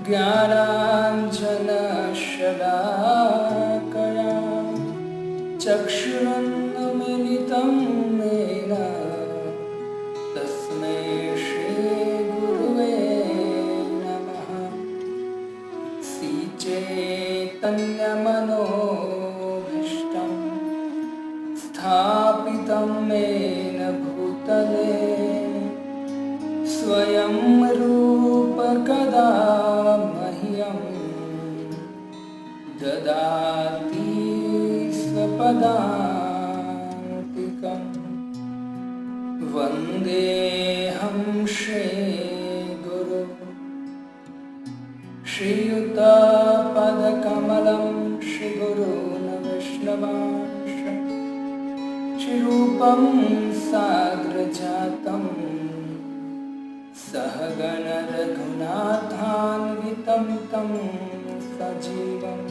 ज्ञानाञ्जनशलाकया चक्षुरुन्मिलितं येन तस्मै श्रीगुरुवे नमः। श्रीचैतन्यमनोभीष्टं स्थापितं येन भूतले स्वयं रूप कदा मह्यं ददाति स्वपदान्तिकम्। वन्देऽहं श्रीगुरुं श्रीयुतपदकमलं श्रीगुरून् वैष्णवांश श्रीरूपं साग्रजातं सहगण रघुनाथान्वितं तं सजीवं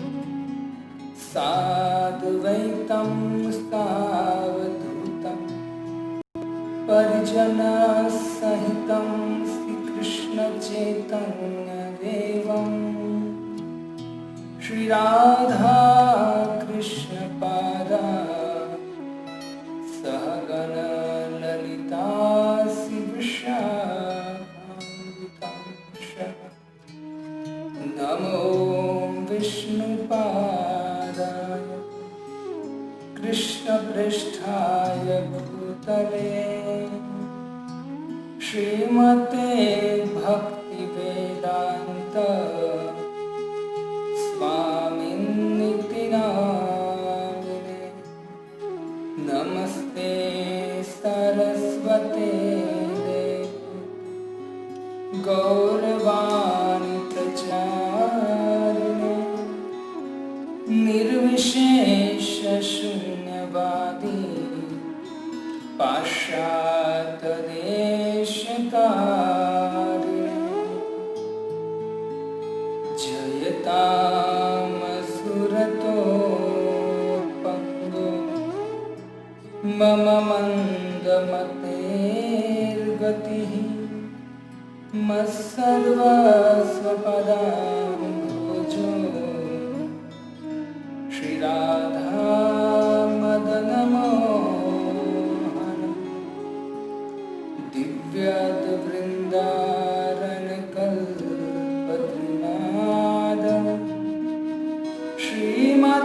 साद्वैतं सावधूतं परिजनसहितं श्रीकृष्णचैतन्यदेवं श्रीराधा कृष्णपादा सहगण ललिता श्रीविशाखान्वितांश। नमो विष्णुपादाय कृष्णपृष्ठाय भूतले श्रीमते भक्तिवेदान्त स्वामिन्निति नामिने। नमस्ते सरस्वते देवी गौरवाणी प्रचारिणे निर्विशेष शून्यवादी पाश्चात्यदेशतारिणे। जयतामसुरतो पङ्गो मम मन्दमतेर्गतिः मत्सर्वस्वपदाम्भोजो श्रीराधा मदनमोहन। दिव्याद्वृन्दारण्यकल्पद्रुमाद श्रीमद्रत्नागार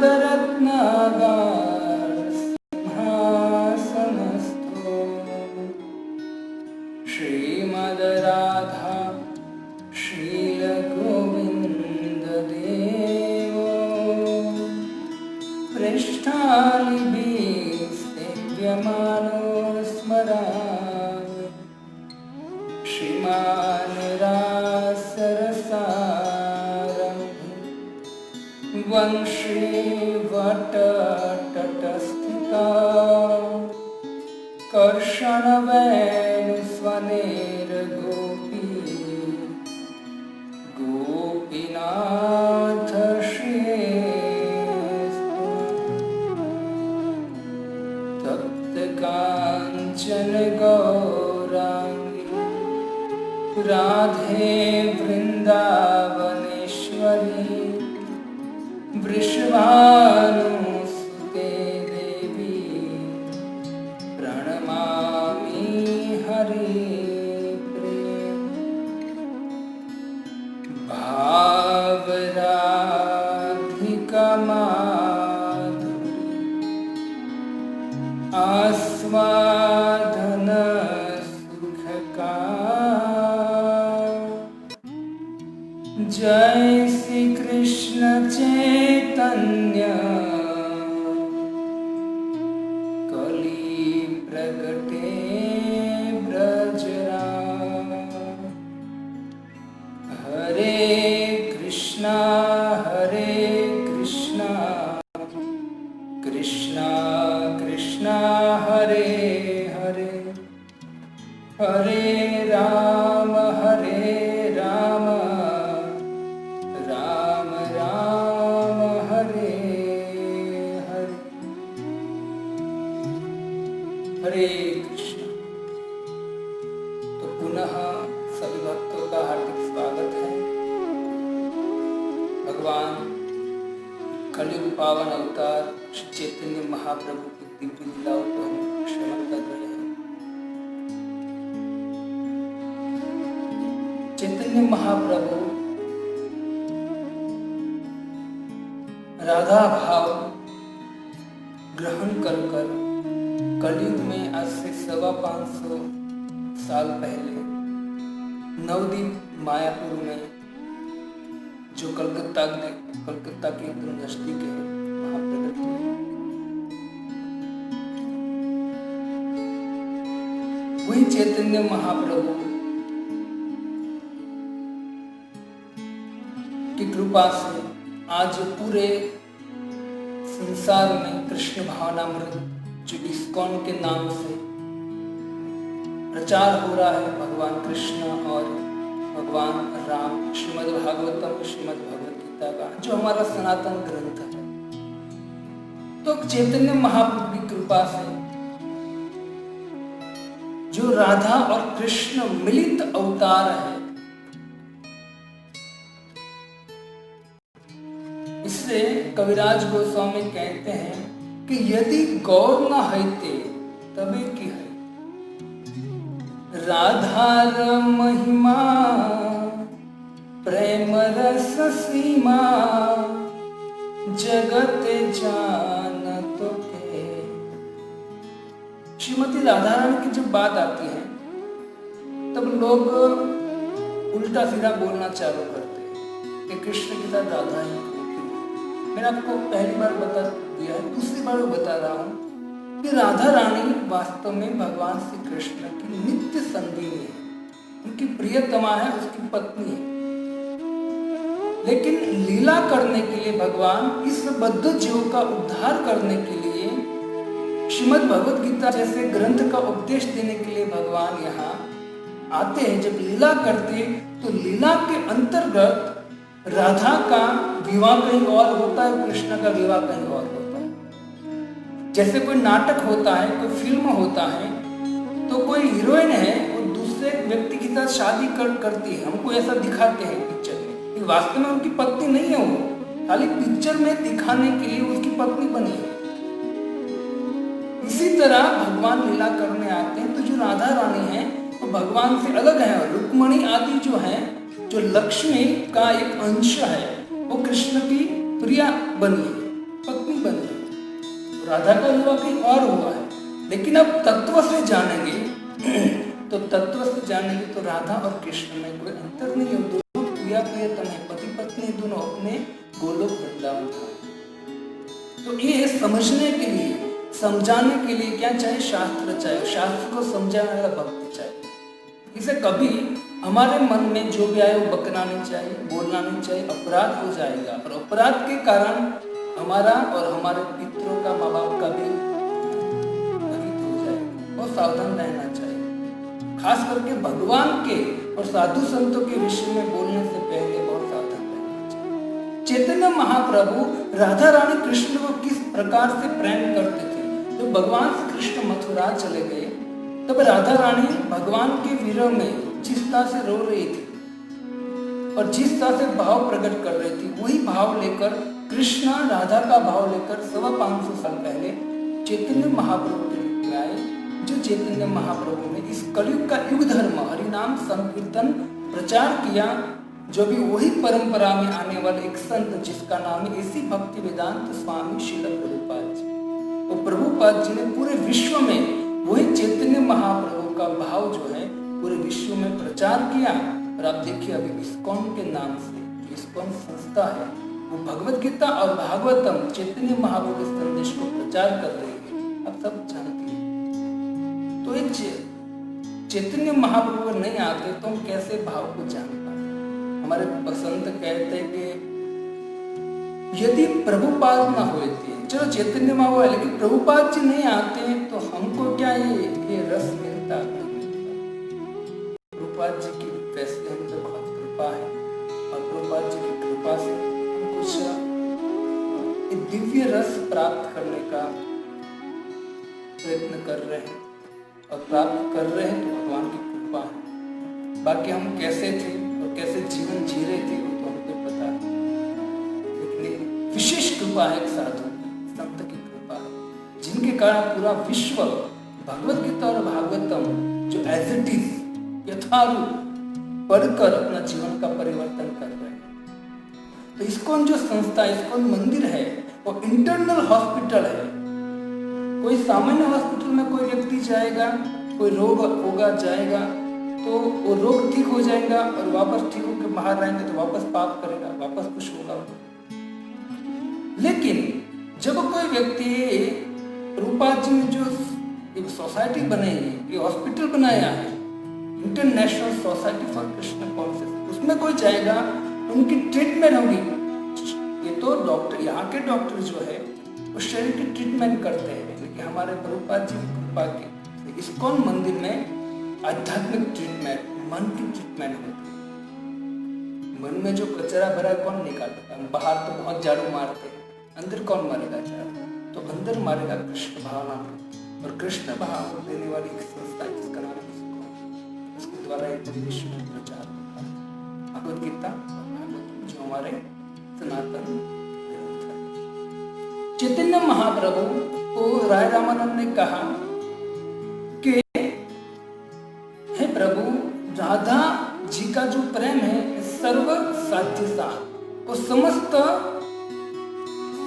सिंहासनस्थो श्रीमद्राधा शीलगोविन्ददेवो पृष्ठालिभिः सेव्यमानो स्मरामि श्रीमान् रासरसारम्भे वंशीवटतटस्थिता कर्षणवेणुस्वनेरगोपी गोपीनाथ श्रीस्तु। तप्तकाञ्चन गौराङ्गी राधे वृन्दावनेश्वरी वृषभानुसुते देवी प्रणमामि हरिप्रिये। भावराधिका माधुरी आस्वादन सुखकार। जय श्री कृष्ण चैतन्य कली प्रगटे ब्रजराम। हरे कृष्णा कृष्णा कृष्णा हरे हरे हरे राम राम राम हरे हरे। हरे कृष्ण। तो पुनः सभी भक्तों का हार्दिक स्वागत है। कलयुग पावन अवतार श्री चैतन्य महाप्रभु की दिव्य लीलाओं को हम श्रवण कर रहे हैं। चैतन्य महाप्रभु राधा भाव ग्रहण कर कलयुग में आज से 550 साल पहले नवदीप मायापुर में, जो कलकत्ता के एकदम नजदीक है, वहां प्रकट हुए। वही चैतन्य महाप्रभु की कृपा से आज पूरे संसार में कृष्ण भावनामृत, जो इस्कॉन के नाम से प्रचार हो रहा है, भगवान कृष्ण और भगवान राम, श्रीमद् भागवतम, श्रीमद् भगवद गीता का जो हमारा सनातन ग्रंथ है। तो चैतन्य महाप्रभु की कृपा से जो राधा और कृष्ण मिलित अवतार है, इससे कविराज गोस्वामी कहते हैं कि यदि गौर न हैते तबे की है राधार महिमा प्रेम रस सीमा जगत जान तो के। श्रीमती राधा रानी की जब बात आती है तब लोग उल्टा सीधा बोलना चालू करते हैं कि कृष्ण के साथ राधा ही होती है। मैंने आपको पहली बार बता दिया है, दूसरी बार बता रहा हूँ कि राधा रानी वास्तव में भगवान श्री कृष्ण की नित्य संगिनी है, उनकी प्रियतमा है, उसकी पत्नी है। लेकिन लीला करने के लिए भगवान इस बद्ध जीव का उद्धार करने के लिए श्रीमद् भगवद गीता जैसे ग्रंथ का उपदेश देने के लिए भगवान यहाँ आते हैं। जब लीला करते तो लीला के अंतर्गत राधा का विवाह कहीं और होता है, कृष्ण का विवाह कहीं और होता है। जैसे कोई नाटक होता है, कोई फिल्म होता है, तो कोई हीरोइन है वो दूसरे व्यक्ति के साथ शादी करती है, हमको ऐसा दिखाते हैं पिक्चर में, वास्तव में उनकी पत्नी नहीं है, वो खाली पिक्चर में दिखाने के लिए उसकी पत्नी बनी है। इसी तरह भगवान लीला करने आते हैं, तो जो राधा रानी है वो भगवान से अलग है, और रुक्मणी आदि जो है, जो लक्ष्मी का एक अंश है, वो कृष्ण की प्रिया बनी है, पत्नी बनी है। राधा का विवाह कहीं और हुआ है। लेकिन अब तत्व से जानेंगे तो राधा और कृष्ण में कोई अंतर नहीं है, दोनों प्रिया प्रियतम है, पति पत्नी दोनों अपने गोलोक वृंदावन था। तो ये समझने के लिए, समझाने के लिए क्या चाहिए? शास्त्र चाहिए। शास्त्र को समझाने वाला भक्त चाहिए। इसे कभी हमारे मन में जो भी आए वो बकना नहीं चाहिए, बोलना नहीं चाहिए, अपराध हो जाएगा, और अपराध के कारण हमारा और हमारे पितरों का, माँ बाप का भी भवित हो जाएगा। बहुत सावधान रहना चाहिए, खास करके भगवान के और साधु संतों के विषय में बोलने से पहले बहुत सावधान रहना चाहिए। चैतन्य महाप्रभु राधा रानी कृष्ण को किस प्रकार से प्रेम करते थे। जब भगवान श्री कृष्ण मथुरा चले गए तब राधा रानी भगवान के विरह में जिस तरह से रो रही थी और जिस तरह से भाव प्रकट कर रही थी, वही भाव लेकर कृष्ण राधा का भाव लेकर 550 साल पहले चैतन्य महाप्रभु के रूप में आए। जो चैतन्य महाप्रभु ने इस कलयुग का युग धर्म हरिनाम संकीर्तन प्रचार किया, जो भी वही परंपरा में आने वाले एक संत जिसका नाम है इसी भक्ति वेदांत स्वामी श्रील प्रभुपाद जी। तो प्रभुपाद जी ने पूरे विश्व में वही चैतन्य महाप्रभु का भाव जो है पूरे विश्व में प्रचार किया। और आप देखिए अभी इस्कॉन के नाम से जो इस्कॉन संस्था है वो भगवद गीता और भागवतम चैतन्य महाप्रभु के संदेश को प्रचार कर रही है, आप सब जानते हैं। तो एक चैतन्य महाप्रभु नहीं आते तो हम कैसे भाव को जान पाते? हमारे बसंत कहते हैं कि यदि प्रभुपाद ना होते, चलो चैतन्य महाप्रभु है लेकिन प्रभुपाद जी नहीं आते हैं तो हमको क्या ये रस मिलता? प्रभुपाद जी की वैसे हम तो बहुत कृपा है, और प्रभुपाद जी की कृपा से हम कुछ दिव्य रस प्राप्त करने का प्रयत्न कर रहे हैं, और प्राप्त कर रहे हैं तो भगवान की कृपा है। बाकी हम कैसे थे और कैसे जीवन जी रहे थे वो तो हमको पता है, लेकिन विशेष कृपा है एक साधु संत की कृपा है, जिनके कारण पूरा विश्व भगवत गीता और भागवतम जो एज इट इज यथारूप पढ़कर अपना जीवन का परिवर्तन कर रहे हैं। तो इस्कॉन जो संस्था, इस्कॉन मंदिर है, वो इंटरनल हॉस्पिटल है। कोई सामान्य हॉस्पिटल में कोई व्यक्ति जाएगा, कोई रोग होगा जाएगा, तो वो रोग ठीक हो जाएगा और वापस ठीक होकर बाहर आएंगे तो वापस पाप करेगा, वापस कुछ होगा। लेकिन जब कोई व्यक्ति रूपा जी ने जो एक सोसाइटी बनाई है, ये हॉस्पिटल बनाया है, international society for Krishna consciousness, उसमें कोई जाएगा, उनकी ट्रीटमेंट होगी। ये तो डॉक्टर, यहाँ के डॉक्टर जो है वो शरीर की ट्रीटमेंट करते हैं, लेकिन हमारे प्रभुपाद जी की कृपा की इस्कॉन मंदिर में आध्यात्मिक ट्रीटमेंट, मन की ट्रीटमेंट होती है। मन में जो कचरा भरा है कौन निकालता है? बाहर तो बहुत झाड़ू मारते हैं, अंदर कौन मारेगा झाड़ू? तो अंदर मारेगा कृष्ण भावना, और कृष्ण भाव देने वाली एक संस्था जिसका नाम है इस्कॉन, उसके द्वारा एक विश्व में प्रचार होता है भगवद गीता जो हमारे सनातन ग्रंथ है। चैतन्य महाप्रभु को राय रामानंद ने कहा कि हे प्रभु, राधा जी का जो प्रेम है सर्व साध्य सा, वो समस्त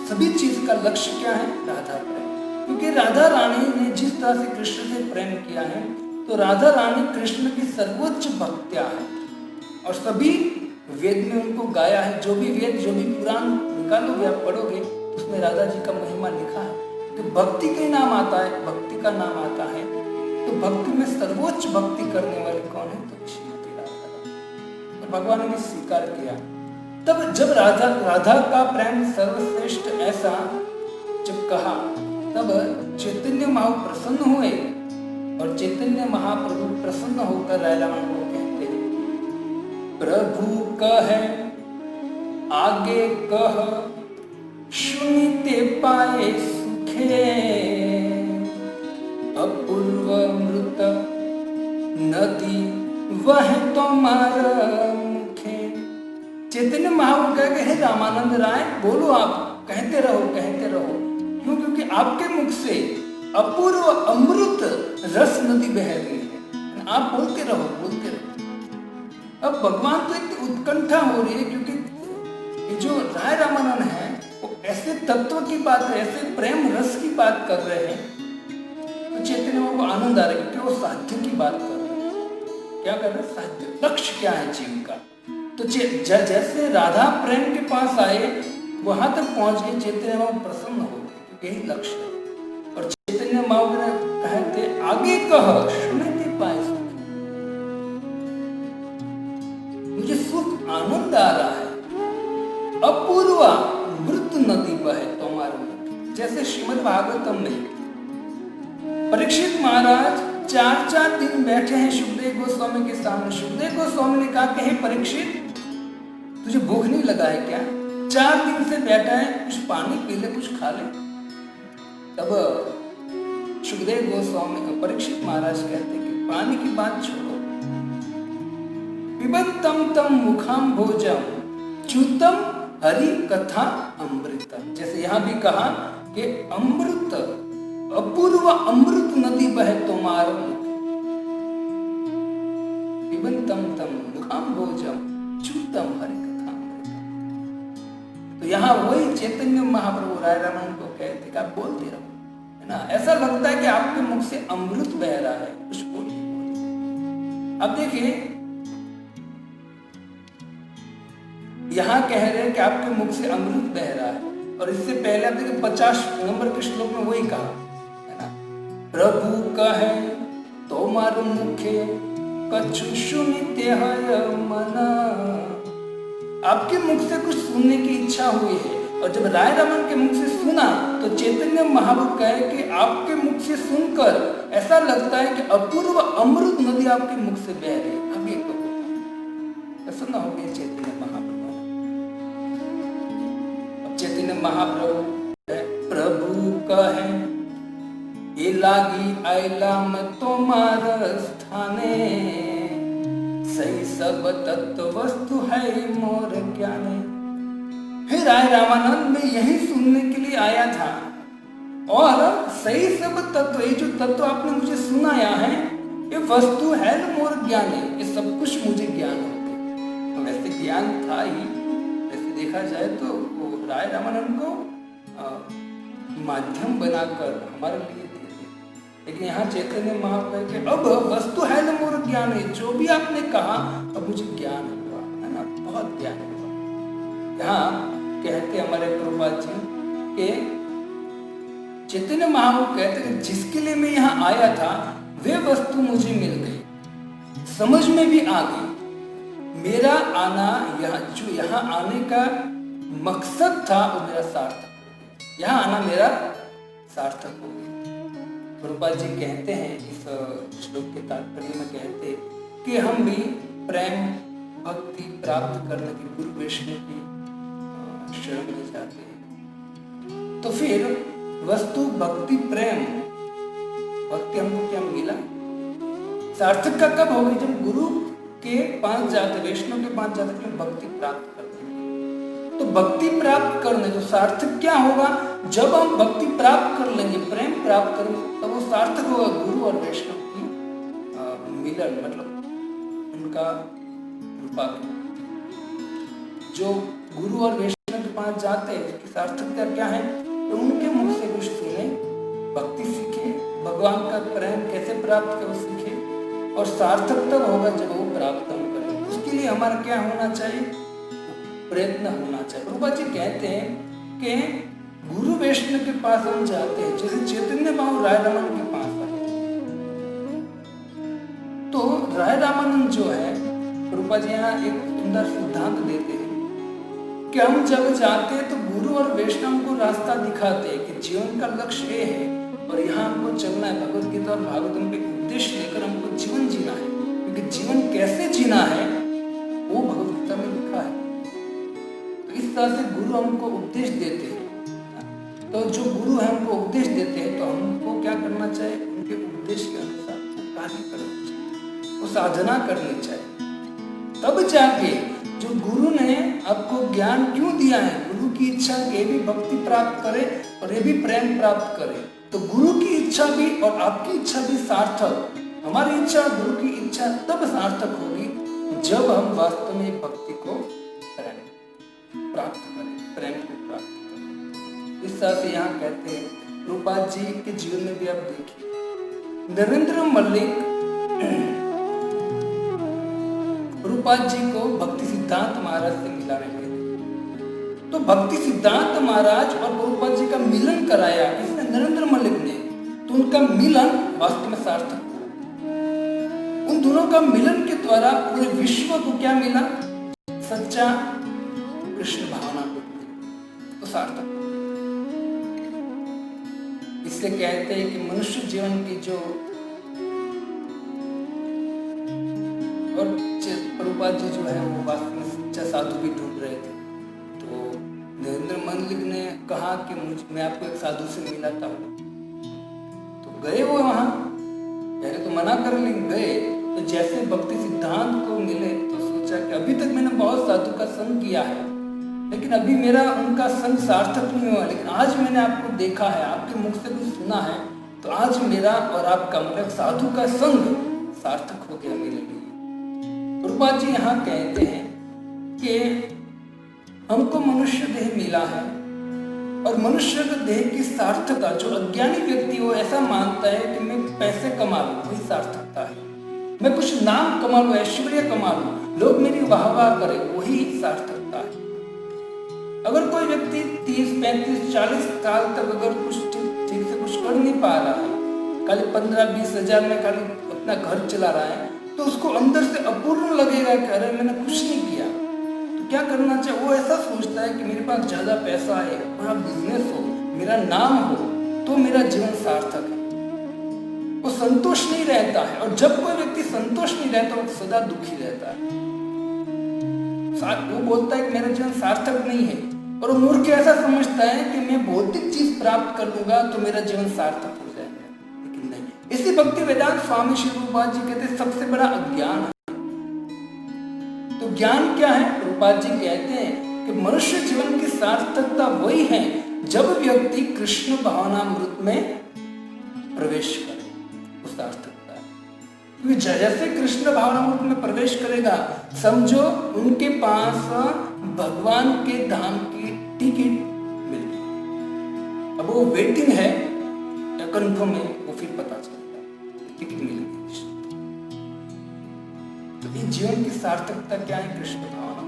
सभी चीज का लक्ष्य क्या है? राधा प्रेम। क्योंकि राधा रानी ने जिस तरह से कृष्ण से प्रेम किया है, तो राधा रानी कृष्ण की सर्वोच्च भक्त्या है, और सभी वेद में उनको गाया है। जो भी वेद, जो भी पुराण निकालोगे आप पढ़ोगे, उसमें राधा जी का महिमा लिखा है। तो भक्ति का नाम आता है, भक्ति का नाम आता है, तो भक्ति में सर्वोच्च भक्ति करने वाली कौन है? तो श्रीमती राधा। और भगवान ने स्वीकार किया। तब जब राधा का प्रेम सर्वश्रेष्ठ ऐसा जब कहा, तब चैतन्य महाप्रभु प्रसन्न हुए, और चैतन्य महाप्रभु प्रसन्न होकर राय रामानंद को कहते हैं, प्रभु कहे आगे कह, सुनते पाए सुखे, अपूर्व मृत नदी वह तुम्हारा मुखे। चैतन्य महाप्रभु कह के, हे रामानंद राय, बोलो, आप कहते रहो, कहते रहो। क्यों? क्योंकि आपके मुख से अपूर्व अमृत रस नदी बह रही है। आप बोलते रहो, बोलते रहो। अब भगवान तो एक उत्कंठा हो रही है, क्योंकि ये जो राय रामानंद है वो ऐसे तत्व की बात है, ऐसे प्रेम रस की बात कर रहे हैं, तो चैतन्य को आनंद आ रहा है, क्योंकि वो साध्य की बात कर रहे हैं। क्या कर रहे हैं? साध्य। लक्ष्य क्या है जीवन का? तो जैसे राधा प्रेम के पास आए, वहां तक पहुंच गए, चैतन्य महाप्रभु प्रसन्न हो गए, क्योंकि यही लक्ष्य है। और चैतन्य महाप्रभु कहते आगे कह, सुनते पाए सुख, मुझे सुख आनंद आ रहा है, अपूर्वा मृत नदी बहे तुम्हारे मुख। जैसे श्रीमद् भागवतम में परीक्षित महाराज 4 दिन बैठे हैं सुखदेव गोस्वामी के सामने। सुखदेव गोस्वामी ने कहा कि हे परीक्षित, तुझे भूख नहीं लगा है क्या? 4 दिन से बैठा है, कुछ पानी पी ले, कुछ खा ले। तब सुखदेव गोस्वामी को परीक्षित महाराज कहते कि पानी की बात छोड़ो, पिबंतम तम मुखाम भोजम च्युतम हरि कथा अमृतम। जैसे यहाँ भी कहा कि अमृत, अपूर्व अमृत नदी बहे तुम्हारा मुख, पिबंतम तम मुखाम भोजम च्युतम हरि कथा अमृतम। तो यहाँ वही चैतन्य महाप्रभु राय रामानंद को कहते कि आप बोलते रहो, है ना। ऐसा लगता है कि आपके मुख से अमृत बह रहा है, कुछ बोलिए। अब देखिए, यहाँ कह रहे हैं कि आपके मुख से अमृत बह रहा है, और इससे पहले आप देखिए 50 नंबर के श्लोक में वही कहा, है ना। प्रभु कहे तोमार मुखे कछु सुनिते है मन। आपके मुख से कुछ सुनने की इच्छा हुई है, और जब राय रमन के मुख से सुना तो चैतन्य महाप्रभु कहे कि आपके मुख से सुनकर ऐसा लगता है कि अपूर्व अमृत नदी आपके मुख से बह रही है। अब ये तो सुनना हो गया चैतन्य महाप्रभु। चैतन्य महाप्रभु प्रभु कहे ये लागी आयला में तुम्हार स्थाने, सही सब तत्व वस्तु है मोर ज्ञाने। हे राय रामानंद, मैं यही सुनने के लिए आया था और सही सब तत्व, ये जो तत्व आपने मुझे सुनाया है, ये वस्तु है न मोर ज्ञान है, ये सब कुछ मुझे ज्ञान हो गया। तो वैसे ज्ञान था ही, वैसे देखा जाए तो वो राय रामानंद को माध्यम बनाकर हमारे लिए दे दिया। लेकिन यहाँ चैतन्य महाप्रभु के अब वस्तु है न मोर ज्ञान है, जो भी आपने कहा अब मुझे ज्ञान हुआ है ना, बहुत ज्ञान हुआ। यहाँ कहते हमारे प्रभुपाद जी के चैतन्य महाप्रभु कहते हैं जिसके लिए मैं यहाँ आया था वे वस्तु मुझे मिल गई, समझ में भी आ गई। मेरा आना यहाँ आने का मकसद था वो मेरा सार्थक हो गया, यहाँ आना मेरा सार्थक हो गया। प्रभुपाद जी कहते हैं इस श्लोक के तात्पर्य में कहते हैं कि हम भी प्रेम भक्ति प्राप्त करने की गुरु वैष्णव की शरण में जाते हैं। तो फिर वस्तु भक्ति प्रेम भक्ति हमको क्या मिला, सार्थक का कब होगी, जब गुरु के पास जाते, वैष्णव के पास जाते हैं भक्ति प्राप्त करते हैं। तो भक्ति प्राप्त करने जो सार्थक क्या होगा, जब हम भक्ति प्राप्त कर लेंगे, प्रेम प्राप्त करेंगे, तब वो सार्थक होगा गुरु और वैष्णव की मिलन, मतलब उनका कृपा। जो गुरु और वैष्णव के पास जाते हैं उसकी सार्थकता क्या है, तो उनके मुख से कुछ सुने, भक्ति सीखे, भगवान का प्रेम कैसे प्राप्त करें सीखे, और सार्थक तब होगा जब वो प्राप्त हम करें। उसके लिए हमारा क्या होना चाहिए, प्रयत्न होना चाहिए। प्रभुपाद जी कहते हैं कि गुरु वैष्णव के पास हम जाते हैं, जैसे चैतन्य महाप्रभु राय रामानंद के पास आए, तो राय रामानंद जो है, प्रभुपाद जी यहाँ एक सुंदर सिद्धांत देते हैं कि हम जब जाते हैं तो गुरु और वैष्णव को रास्ता दिखाते हैं कि जीवन का लक्ष्य ये है और यहाँ हमको चलना है। भगवद गीता और भागवतम के उद्देश्य लेकर हमको जीवन जीना है, क्योंकि जीवन कैसे जीना है वो भगवद गीता में लिखा है। तो इस तरह से गुरु हमको उपदेश देते हैं। तो जो गुरु है हमको उपदेश देते हैं, तो हमको क्या करना चाहिए, उनके उपदेश के अनुसार कार्य करना चाहिए, वो साधना करनी चाहिए। तब जाके जो गुरु ने आपको ज्ञान क्यों दिया है, गुरु की इच्छा ये भी भक्ति प्राप्त करे और ये भी प्रेम प्राप्त करे, तो गुरु की इच्छा भी और आपकी इच्छा भी सार्थक, हमारी इच्छा गुरु की इच्छा तब सार्थक होगी जब हम वास्तव में भक्ति को प्राप्त करें, प्रेम को प्राप्त करें। इस तरह से यहाँ कहते हैं, प्रभुपाद जी के जीवन में भी आप देखिए, नरेंद्र मल्लिक प्रभुपाद जी को भक्ति सिद्धांत महाराज से मिलाने गए थे। तो भक्ति सिद्धांत महाराज और प्रभुपाद जी का मिलन कराया इसने नरेंद्र मल्लिक ने, तो उनका मिलन वास्तव में सार्थक हुआ। उन दोनों का मिलन के द्वारा पूरे विश्व को क्या मिला, सच्चा कृष्ण भावना को, तो सार्थक। इससे कहते हैं कि मनुष्य जीवन की जो, और प्रभुपाद जी जो है वो वास्तव में सच्चा साधु भी ढूंढ रहे थे। तो नरेंद्र मल्लिक ने कहा कि मैं आपको एक साधु से मिलाता हूँ। तो गए वो वहां, पहले तो मना कर गए, तो जैसे भक्ति सिद्धांत को मिले तो सोचा कि अभी तक मैंने बहुत साधु का संग किया है, लेकिन अभी मेरा उनका संग सार्थक नहीं हुआ, लेकिन आज मैंने आपको देखा है, आपके मुख से कुछ सुना है, तो आज मेरा और आपका मतलब साधु का संग सार्थक हो गया मेरे लिए। प्रभुपाद जी यहाँ कहते हैं कि हमको मनुष्य देह मिला है और मनुष्य देह की सार्थकता, जो अज्ञानी व्यक्ति वो ऐसा मानता है कि मैं पैसे कमा लूं वही सार्थकता है, मैं कुछ नाम कमा लूं, ऐश्वर्य कमा लूं, लोग मेरी वाहवाह करें वही सार्थकता है। अगर कोई व्यक्ति 30, 35, 40 साल तक अगर कुछ ठीक से कुछ कर नहीं पा रहा है, खाली 15-20 हजार में खाली अपना घर चला रहा है, तो उसको अंदर से अपूर्ण लगेगा कि अरे मैंने कुछ नहीं किया। तो क्या करना चाहिए, वो ऐसा सोचता है कि मेरे पास ज्यादा पैसा है, बड़ा बिजनेस हो, मेरा नाम हो, तो मेरा जीवन सार्थक है। वो संतोष नहीं रहता है, और जब कोई व्यक्ति संतोष नहीं रहता वो सदा दुखी रहता है। वो बोलता है कि मेरा जीवन सार्थक नहीं है, और वो मूर्ख ऐसा समझता है कि मैं भौतिक चीज प्राप्त कर लूंगा तो मेरा जीवन सार्थक हो जाएगा, लेकिन नहीं। इसी भक्ति वेदांत स्वामी श्री प्रभुपाद जी कहते हैं सबसे बड़ा अज्ञान है। तो ज्ञान क्या है, प्रभुपाद जी कहते हैं कि मनुष्य जीवन की सार्थकता वही है जब व्यक्ति कृष्ण भावनामृत में प्रवेश करे, वो सार्थकता है। क्योंकि जैसे कृष्ण भावनामृत में प्रवेश करेगा, समझो उनके पास भगवान के धाम की टिकट मिल गई। अब वो वेटिंग है या कंफर्म है, वो फिर पता चलता है टिकट मिल गई। तो ये जीवन की सार्थकता क्या है? कृष्ण भावनामृत।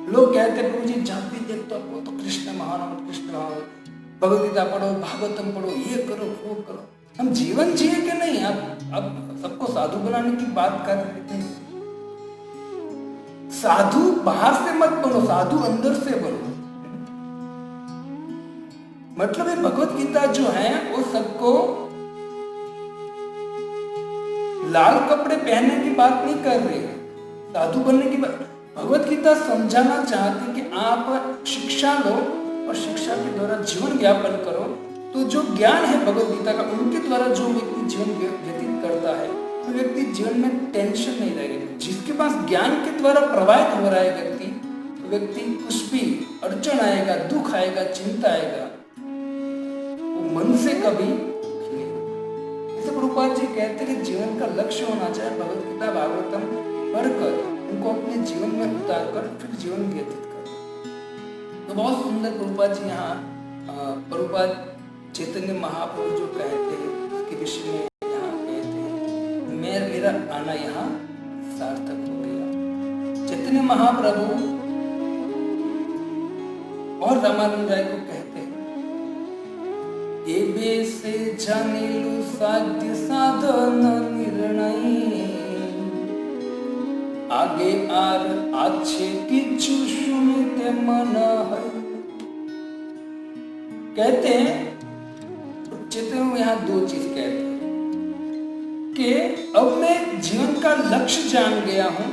लोग कहते हैं प्रभु जी जब भी देखते हो तो कृष्ण भावनामृत, कृष्ण भावनामृत, भगवद गीता पढ़ो, भागवतम पढ़ो, ये करो वो करो। हम जीवन जिए कि नहीं? अब सबको साधु बनाने की बात कर रहे थे। साधु बाहर से मत बनो, साधु अंदर से बनो। मतलब ये भगवद गीता जो है वो सबको लाल कपड़े पहनने की बात नहीं कर रही है, साधु बनने की बात। भगवद गीता समझाना चाहती कि आप शिक्षा लो और शिक्षा के द्वारा जीवन यापन करो। तो जो ज्ञान है भगवद गीता का, उनके द्वारा जो व्यक्ति जीवन व्यतीत करता है, तो व्यक्ति जीवन में टेंशन नहीं रहेगा। जिसके पास ज्ञान के द्वारा प्रभावित हो रहा है व्यक्ति, तो व्यक्ति कुछ भी अड़चन आएगा, दुख आएगा, चिंता आएगा, वो मन से कभी जैसे प्रभुपाद जी कहते हैं कि जीवन का लक्ष्य होना चाहिए भगवद गीता भागवतम पढ़कर उनको अपने जीवन में उतार कर फिर जीवन व्यतीत कर। तो बहुत सुंदर प्रभुपाद जी यहाँ प्रभुपाद चैतन्य महाप्रभु जो कहते हैं उसके विषय में यहाँ कहते हैं, मेरा आना यहाँ सार्थक हो गया। चैतन्य महाप्रभु और रामानंद राय को कहते हैं, एबे से जानिलु साध्य साधन निर्णय, आगे आर अच्छे किछु सुनते मन है। कहते हैं चैतन्य यहाँ दो चीज कहते हैं कि अब मैं जीवन का लक्ष्य जान गया हूं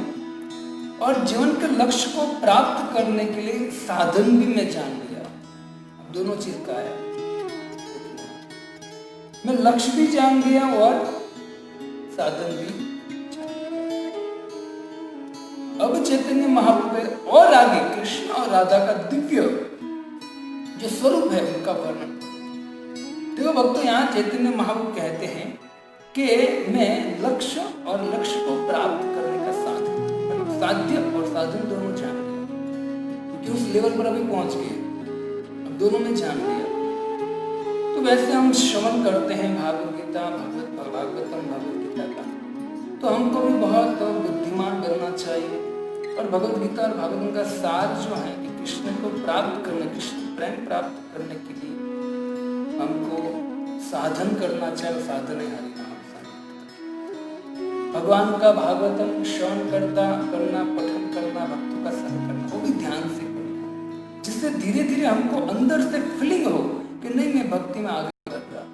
और जीवन के लक्ष्य को प्राप्त करने के लिए साधन भी मैं जान गया। दोनों चीज का है, मैं लक्ष्य भी जान गया और साधन भी जान गया। अब चैतन्य महाप्रभु और आगे कृष्ण और राधा का दिव्य जो स्वरूप है उनका वर्णन। देखो भक्तों, यहाँ चैतन्य महाप्रभु कहते हैं कि मैं लक्ष्य और लक्ष्य को प्राप्त करने का साधन, साध्य और साधन दोनों जान गया, क्योंकि उस लेवल पर अभी पहुंच गए, अब दोनों में जान लिया। तो वैसे हम श्रवण करते हैं भागवत गीता, भागवतम भगवद गीता का, तो हमको भी बहुत बुद्धिमान बनना चाहिए और भगवद गीता और भागवतम का सार जो है कि कृष्ण को प्राप्त करने, कृष्ण प्रेम प्राप्त करने के लिए हमको साधन करना चाहिए। साधन है हरिनाम संकीर्तन, भगवान का भागवतम श्रवण करना, पठन करना, भक्तों का संग करना, वो भी ध्यान से करना, जिससे धीरे धीरे हमको अंदर से फीलिंग हो कि नहीं मैं भक्ति में आगे बढ़ रहा,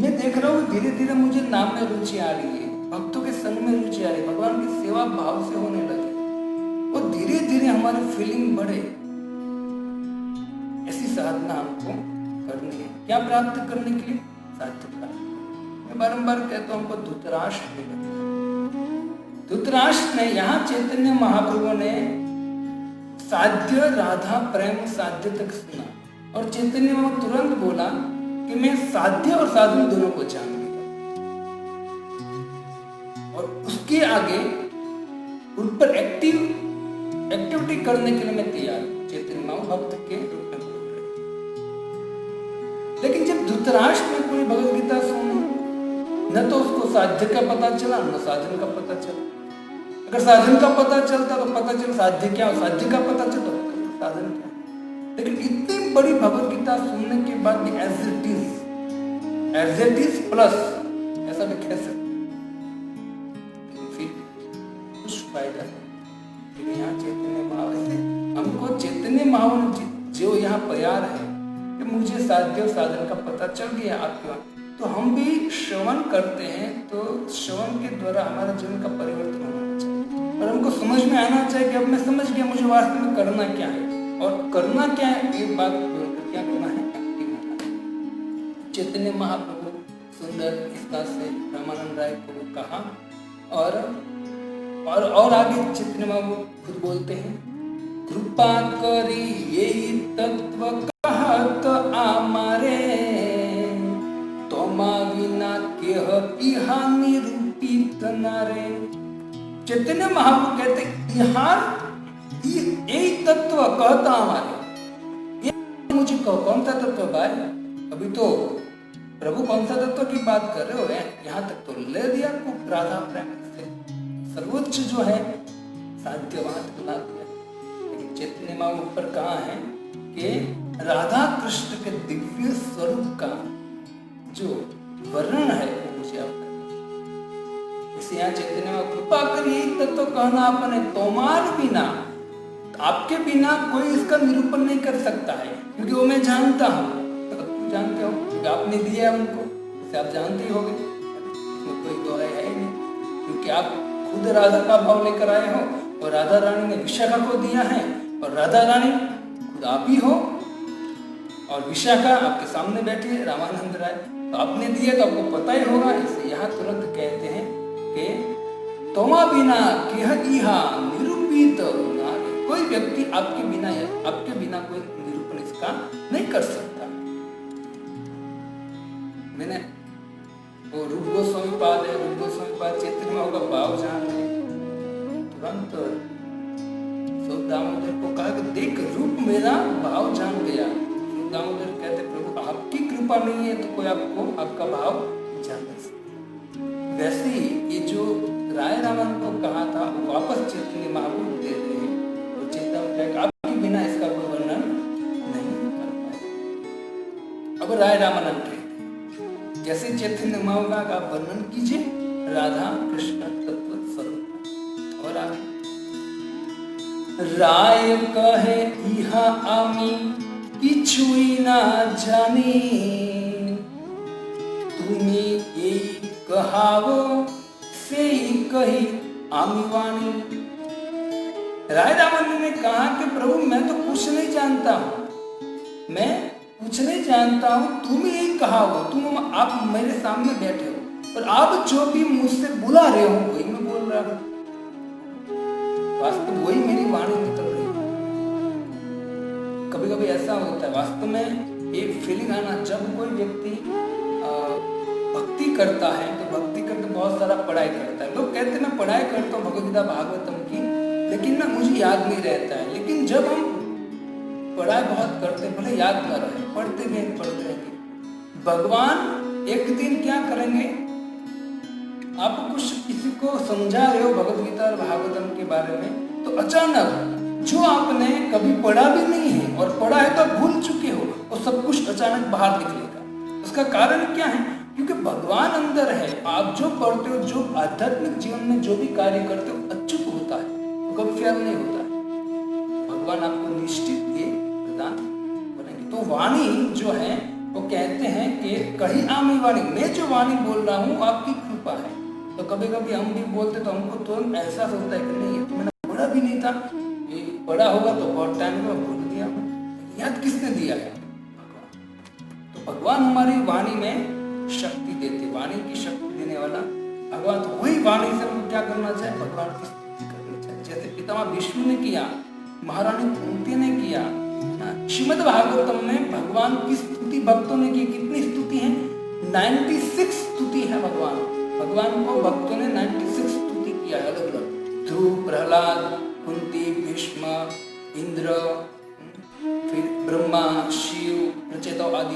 मैं देख रहा हूँ धीरे धीरे मुझे नाम में रुचि आ रही है, भक्तों के संग में रुचि आ रही है, भगवान की सेवा भाव से होने लगे, वो धीरे धीरे हमारी फीलिंग बढ़े। ऐसी साधना हमको करनी है। क्या प्राप्त करने के लिए? साध्यता। मैं बारंबार कहता हूं हमको धृतराष्ट्र मिले। धृतराष्ट्र ने यहाँ चैतन्य महाप्रभु ने साध्य राधा प्रेम साध्य तक सुना और चैतन्य महाप्रभु तुरंत बोला कि मैं साध्य और साधन दोनों को जान लिया, और उसके आगे उन पर एक्टिविटी करने के लिए मैं तैयार हूं। चैतन्य महाप्रभु भक्त के रूप में बोल रहे। लेकिन जब धृतराष्ट्र ने पूरी भगवद गीता सुनी, न तो उसको साध्य का पता चला न साधन का पता चला। अगर साधन का पता चलता तो पता चला साध्य क्या, साध्य का पता चलता तो साधन क्या। लेकिन इतनी बड़ी भगवद गीता सुनने के बाद भी एज इट इज प्लस ऐसा भी कह सकते, फिर कुछ फायदा नहीं। यहाँ चैतन्य महाप्रभु से हमको चैतन्य महाप्रभु जो यहाँ प्यार है कि मुझे साध्य और साधन का पता चल गया आपके वहाँ, तो हम भी श्रवण करते हैं, तो श्रवण के द्वारा हमारा जीवन का परिवर्तन होना चाहिए और हमको समझ में आना चाहिए कि अब मैं समझ गया मुझे वास्तव में करना क्या है, और करना क्या है ये बात क्या करना है, एक्टिव होना है। चैतन्य महाप्रभु सुंदर इसका से रामानंद राय को कहा और आगे चैतन्य महाप्रभु खुद बोलते हैं कृपा करी यही तत्व कहत आमारे, तोमा विना केह इहा निरूपित नारे। चैतन्य महाप्रभु कहते यहाँ यही तत्व कहता हमारे, ये मुझे कहो कौन सा तत्व भाई? अभी तो प्रभु कौन सा तत्व की बात कर रहे हो? यहाँ तक तो ले दिया को राधा प्रेम से सर्वोच्च जो है साध्यवाद बना दिया। लेकिन चैतन्य महाप्रभु ऊपर कहा है कि राधा कृष्ण के दिव्य स्वरूप का जो वर्णन है वो मुझे आप इसे यहाँ चैतन्य में कृपा करिए तत्व तो कहना आपने, तोमार बिना, आपके बिना कोई इसका निरूपण नहीं कर सकता है, क्योंकि वो मैं जानता हूँ। तो तुम जानते हो क्योंकि आपने दिया है उनको, इसे आप जानते ही होगे, इसमें कोई दो है ही नहीं, क्योंकि आप खुद राधा का भाव लेकर आए हो और राधा रानी ने विशाखा को दिया है, और राधा रानी खुद आप ही हो और विशाखा आपके सामने बैठी है रामानंद राय, तो आपने दिया तो आपको पता ही होगा। इसे यहाँ तुरंत कहते हैं कि तोमा बिना केह इहा निरूपित नारे, कोई व्यक्ति आपके बिना कोई निरूपण इसका नहीं कर सकता। मैंने वो रूप गोस्वामी पाद है, रूप गोस्वामी पाद चैतन्य महाप्रभु का भाव जान रहे, तुरंत सब दामोदर को कहा कि देख रूप मेरा भाव जान गया। दामोदर कहते प्रभु आपकी कृपा नहीं है तो कोई आपको आपका भाव जान नहीं सकता। वैसे ही ये जो राय रामन को कहा था वो वापस चैतन्य महाप्रभु दे रहे हैं, तो चैतन्य आपके बिना इसका कोई वर्णन नहीं कर पाए। अब राय रामानंद कहते जैसे चैतन्य महाप्रभु का वर्णन कीजिए राधा कृष्ण तत्व स्वरूप। और आगे राय कहे इहा आमी किछुई ना जानी, तुमी यही कहावो से कही आमी वाणी। राय रामानंद ने कहा कि प्रभु मैं तो कुछ नहीं जानता हूँ, मैं कुछ नहीं जानता हूँ, तुम यही कहावो, तुम आप मेरे सामने बैठे हो और आप जो भी मुझसे बुला रहे हो वही मैं बोल रहा हूँ, वास्तव वही मेरी वाणी निकल रही है। कभी कभी ऐसा होता है वास्तव में एक फीलिंग आना, जब कोई व्यक्ति भक्ति करता है तो भक्ति करके बहुत सारा पढ़ाई करता है। लोग कहते हैं मैं पढ़ाई करता हूँ भगवद्गीता भागवतम की, लेकिन ना मुझे याद नहीं रहता है। लेकिन जब हम पढ़ाई बहुत करते हैं, भले याद ना रहे, पढ़ते रहेंगे, भगवान एक दिन क्या करेंगे, आप कुछ किसी को समझा रहे हो भगवद्गीता और भागवतम के बारे में, तो अचानक जो आपने कभी पढ़ा भी नहीं है और पढ़ा है तो भूल चुके हो, और सब कुछ अचानक बाहर निकलेगा। उसका कारण क्या है? क्योंकि भगवान अंदर है। आप जो पढ़ते हो, जो आध्यात्मिक जीवन में जो भी कार्य करते हो अचूक होता है, तो कभी फेल नहीं होता है। भगवान आपको निश्चित ये प्रदान बनेंगे। तो वाणी जो है वो कहते हैं कि कही आमी वाणी, मैं जो वाणी बोल रहा हूँ आपकी कृपा है। तो कभी कभी हम भी बोलते तो हमको तुरंत एहसास होता है कि नहीं ये तो मैंने पढ़ा भी नहीं था, ये पढ़ा होगा तो बहुत टाइम में भूल गया, याद किसने दिया है? भगवान। तो भगवान हमारी वाणी में शक्ति देते, वाणी की शक्ति देने वाला भगवान। तो वही वाणी से हमको क्या करना चाहिए? भगवान की स्तुति करनी चाहिए, जैसे पितामह भीष्म ने किया, महारानी कुंती ने किया। श्रीमद् भागवतम में भगवान की स्तुति भक्तों ने की। कितनी स्तुति है? 96 स्तुति है भगवान को भक्तों ने 96 स्तुति किया है अलग अलग। ध्रुव, प्रहलाद, कुंती, भीष्म, इंद्र, फिर ब्रह्मा, शिव, प्रचेता आदि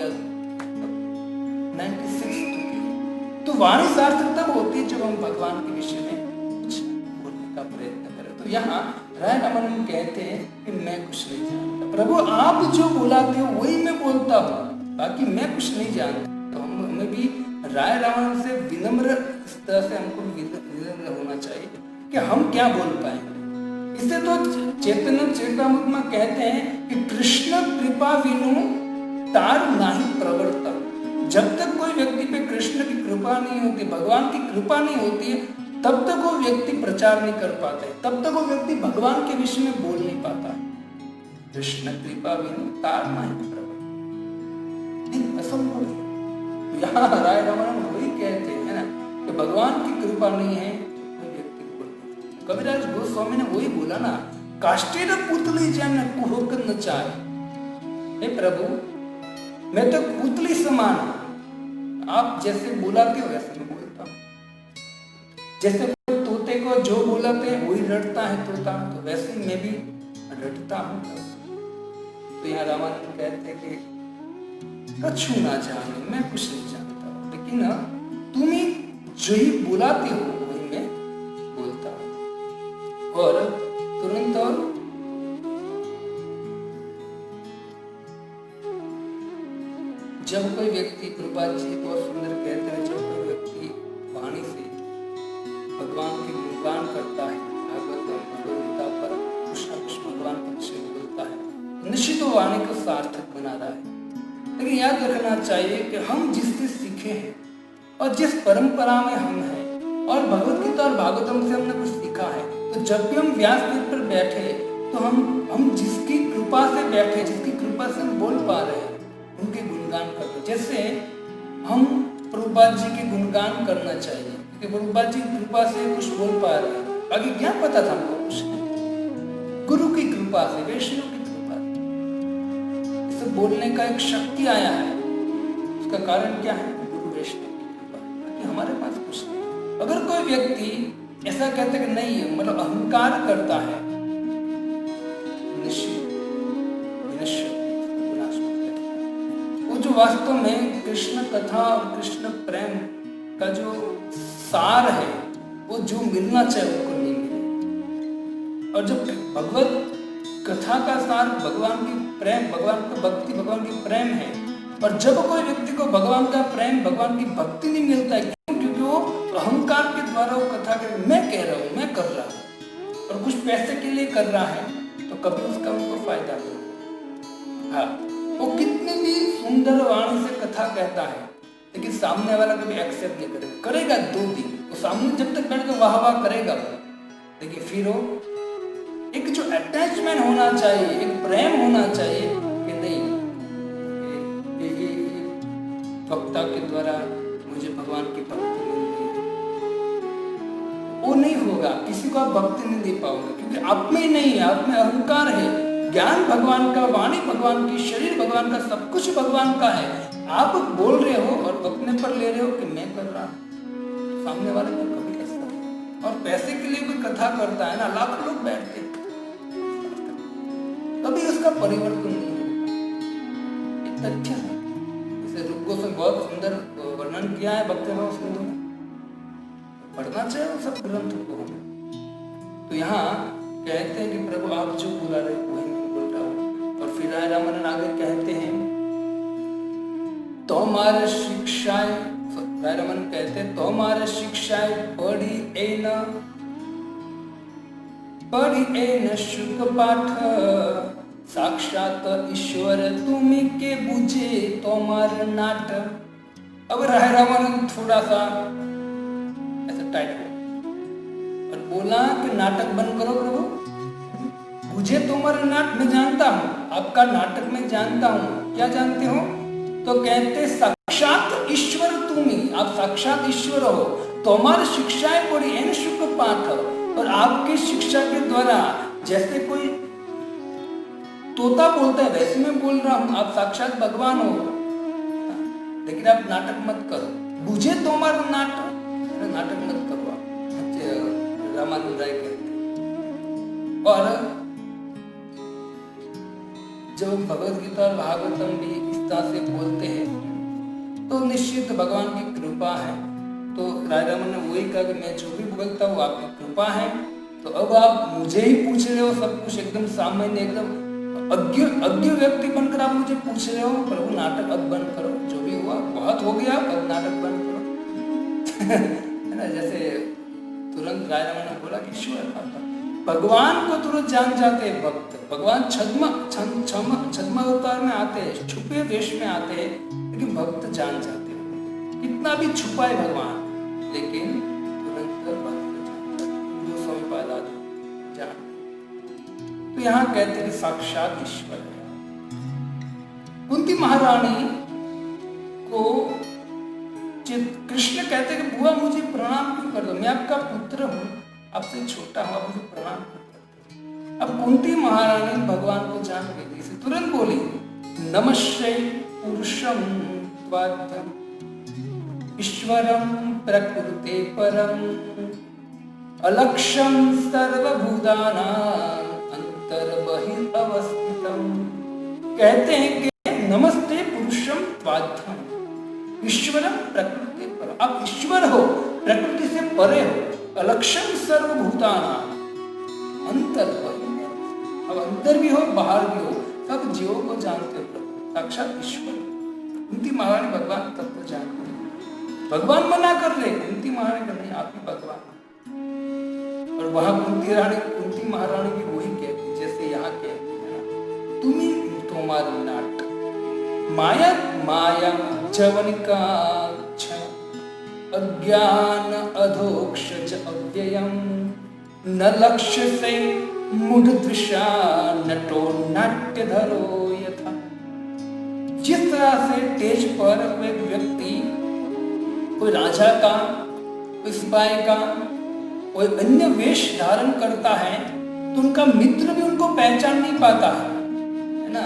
96 स्तुति। तो वाणी सार्थक तब होती है जब हम भगवान के विषय में कुछ बोलने का प्रयत्न करें। तो यहाँ राय रामानंद कहते हैं कि मैं कुछ नहीं जानता, प्रभु आप जो बुलाते हो वही मैं बोलता हूँ, बाकी मैं कुछ नहीं जानता। तो हमें भी राय रामानंद से विनम्र, इस तरह से हमको विनम्र होना चाहिए कि हम क्या बोल पाएंगे। इससे तो चैतन्य चरितामृत में कहते हैं कि कृष्ण कृपा विनु तार नाही प्रवर्ता। जब तक कोई व्यक्ति पे कृष्ण की कृपा नहीं होती, भगवान की कृपा नहीं होती है, तब तक वो व्यक्ति प्रचार नहीं कर पाता है, तब तक वो व्यक्ति भगवान के विषय में बोल नहीं पाता है। कृष्ण कृपा बिनु तार नाही प्रवर्ता, असंभव है। यहाँ राय रामानंद वही कहते हैं ना कि भगवान की कृपा नहीं है कोई व्यक्ति बोल। कविराज गोस्वामी ने वही बोला ना काष्ठेर पुतली जन कुहक न चाहे। हे प्रभु, मैं तो पुतली समान हूं, आप जैसे बुलाते हो वैसे मैं बोलता हूं। जैसे कोई तोते को जो बुलाते हैं वही रटता है तोता, तो वैसे ही मैं भी रटता हूं। तो यहाँ रामानंद कहते हैं कि कछु ना जाने, मैं कुछ नहीं जानता, लेकिन तुम ही जो ही बुलाते हो वही मैं बोलता हूं। और तुरंत जब कोई व्यक्ति, प्रभुपाद जी बहुत सुंदर कहते हैं, जब कोई व्यक्ति वाणी से भगवान के गुणगान करता है, भागवतम भगवत गीता पर कुछ न कुछ भगवान के विषय बोलता है, निश्चित वो वाणी को सार्थक बना रहा है। लेकिन याद रखना चाहिए कि हम जिससे सीखे हैं और जिस परंपरा में हम हैं, और भगवत गीता और भागवतम से हमने कुछ सीखा है, तो जब भी हम व्यासपीठ पर बैठे तो हम जिसकी कृपा से बैठे, जिसकी कृपा से हम बोल पा रहे हैं, उनके गुणगान करना। जैसे हम प्रभुपाद जी के गुणगान करना चाहिए, क्योंकि प्रभुपाद जी की कृपा से कुछ बोल पा रहे हैं। आगे क्या पता था हमको कुछ नहीं, गुरु की कृपा से, वैष्णव की कृपा से इसे बोलने का एक शक्ति आया है। उसका कारण क्या है? गुरु वैष्णव की कृपा, क्योंकि हमारे पास कुछ नहीं। अगर कोई व्यक्ति ऐसा कहता है कि नहीं है, मतलब अहंकार करता है, निश्चित जो वास्तव में कृष्ण कथा और कृष्ण प्रेम का जो सार है, वो जो मिलना चाहिए उनको नहीं मिले। और जब भगवत कथा का सार भगवान की प्रेम, भगवान का भक्ति, भगवान की प्रेम है, और जब कोई व्यक्ति को भगवान का प्रेम, भगवान की भक्ति नहीं मिलता है, क्यों? क्योंकि वो अहंकार के द्वारा वो कथा के मैं कह रहा हूँ, मैं कर रहा हूँ, और कुछ पैसे के लिए कर रहा है, तो कभी उसका उनको फायदा नहीं होगा। हाँ, वो कितनी भी सुंदर वाणी से कथा कहता है, लेकिन सामने वाला कभी एक्सेप्ट नहीं करेगा। करेगा 2 दिन, वो सामने जब तक बैठ कर वाह वाह करेगा, लेकिन फिर वो एक जो अटैचमेंट होना चाहिए, एक प्रेम होना चाहिए कि नहीं, ये वक्ता के द्वारा मुझे भगवान की भक्ति मिल रही है, वो नहीं होगा। किसी को आप भक्ति नहीं दे पाओगे, क्योंकि आप में नहीं है, आप में अहंकार है। ज्ञान भगवान का, वाणी भगवान की, शरीर भगवान का, सब कुछ भगवान का है। आप बोल रहे हो और अपने पर ले रहे हो कि मैं कर रहा हूं, सामने वाले को कभी ऐसा। और पैसे के लिए कोई कथा करता है ना, लाखों लोग बैठते, कभी उसका परिवर्तन नहीं होगा। एक तथ्य है, जैसे रूप गोस्वामी बहुत सुंदर वर्णन किया है भक्तिभाव सिंधु में, पढ़ना चाहिए सब ग्रंथों को। तो यहाँ कहते हैं कि प्रभु आप जो बुला रहे वही मैं बोल रहा हूँ। और फिर रामानंद आगे कहते हैं, तोमार शिक्षाएं, रामानंद कहते हैं, तोमार शिक्षाएं पढ़ी एन शुक पाठ, साक्षात ईश्वर तुम्ही के बुझे तोमार नाट। अब रामानंद थोड़ा सा ऐसा टाइट हो और बोला कि नाटक बंद करो प्रभु, मुझे तुम्हारा नाटक मैं जानता हूँ, आपका नाटक मैं जानता हूँ। क्या जानते हो? तो कहते साक्षात ईश्वर तुम ही, आप साक्षात ईश्वर हो। तुम्हारी शिक्षाएं पढ़ी एन शुक पाठ, और आपकी शिक्षा के द्वारा जैसे कोई तोता बोलता है वैसे मैं बोल रहा हूँ, आप साक्षात भगवान हो, लेकिन आप नाटक मत करो। मुझे तुम्हारा नाटक मत करो, रामानंद राय कहते। और जब भगवद गीता और भागवतम भी इस तरह से बोलते हैं, तो निश्चित भगवान की कृपा है। तो राय रामन ने वही कहा कि मैं जो भी बोलता हूँ आपकी कृपा है। तो अब आप मुझे ही पूछ रहे हो सब कुछ एकदम सामान्य, एकदम अज्ञ व्यक्ति बनकर आप मुझे पूछ रहे हो, प्रभु नाटक अब बंद करो, जो भी हुआ बहुत हो गया, अब नाटक बंद करो। है ना, जैसे तुरंत राय रामन ने बोला कि ईश्वर भगवान को तुरंत जान जाते हैं भक्त। भगवान छद्म अवतार में आते हैं, छुपे वेश में आते हैं, लेकिन भक्त जान जाते हैं। कितना भी छुपा है भगवान, लेकिन तुरंत भक्त जान। तो यहाँ कहते हैं कि साक्षात ईश्वर है। कुंती महारानी को कृष्ण कहते हैं कि बुआ मुझे प्रणाम क्यों कर दो, मैं आपका पुत्र हूँ, आपसे छोटा हूँ, आप मुझे प्रणाम क्यों करते हो? अब कुंती महारानी भगवान को जान गई, इसे तुरंत बोली नमस्ते पुरुषम त्वाद्यम ईश्वरम प्रकृते परम अलक्ष्यम सर्वभूतानां अंतर्बहिर्अवस्थितम। कहते हैं कि नमस्ते पुरुषम त्वाद्यम ईश्वरम प्रकृति पर, आप ईश्वर हो, प्रकृति से परे हो, अलक्ष्यम सर्वभूतानां अंतर्बहिर्, अब अंदर भी हो बाहर भी हो, सब जीवों को जानते हो प्रभु, साक्षात ईश्वर। कुंती महारानी भगवान तत्व जानते हैं, भगवान मना कर रहे, कुंती महारानी कर नहीं, आप ही भगवान। और वहां कुंती महारानी भी वही कहती जैसे यहाँ कहती है ना, तुम्ही तुम्हारी नाटक माया माया जवनिकाक्ष अज्ञान अधोक्षज अव्ययम न लक्ष्य से मूढ़दृशा नटो नाट्य धरो यथा। जिस तरह से स्टेज पर कोई व्यक्ति, कोई राजा का, कोई सिपाही का, कोई अन्य वेश धारण करता है तो उनका मित्र भी उनको पहचान नहीं पाता है ना,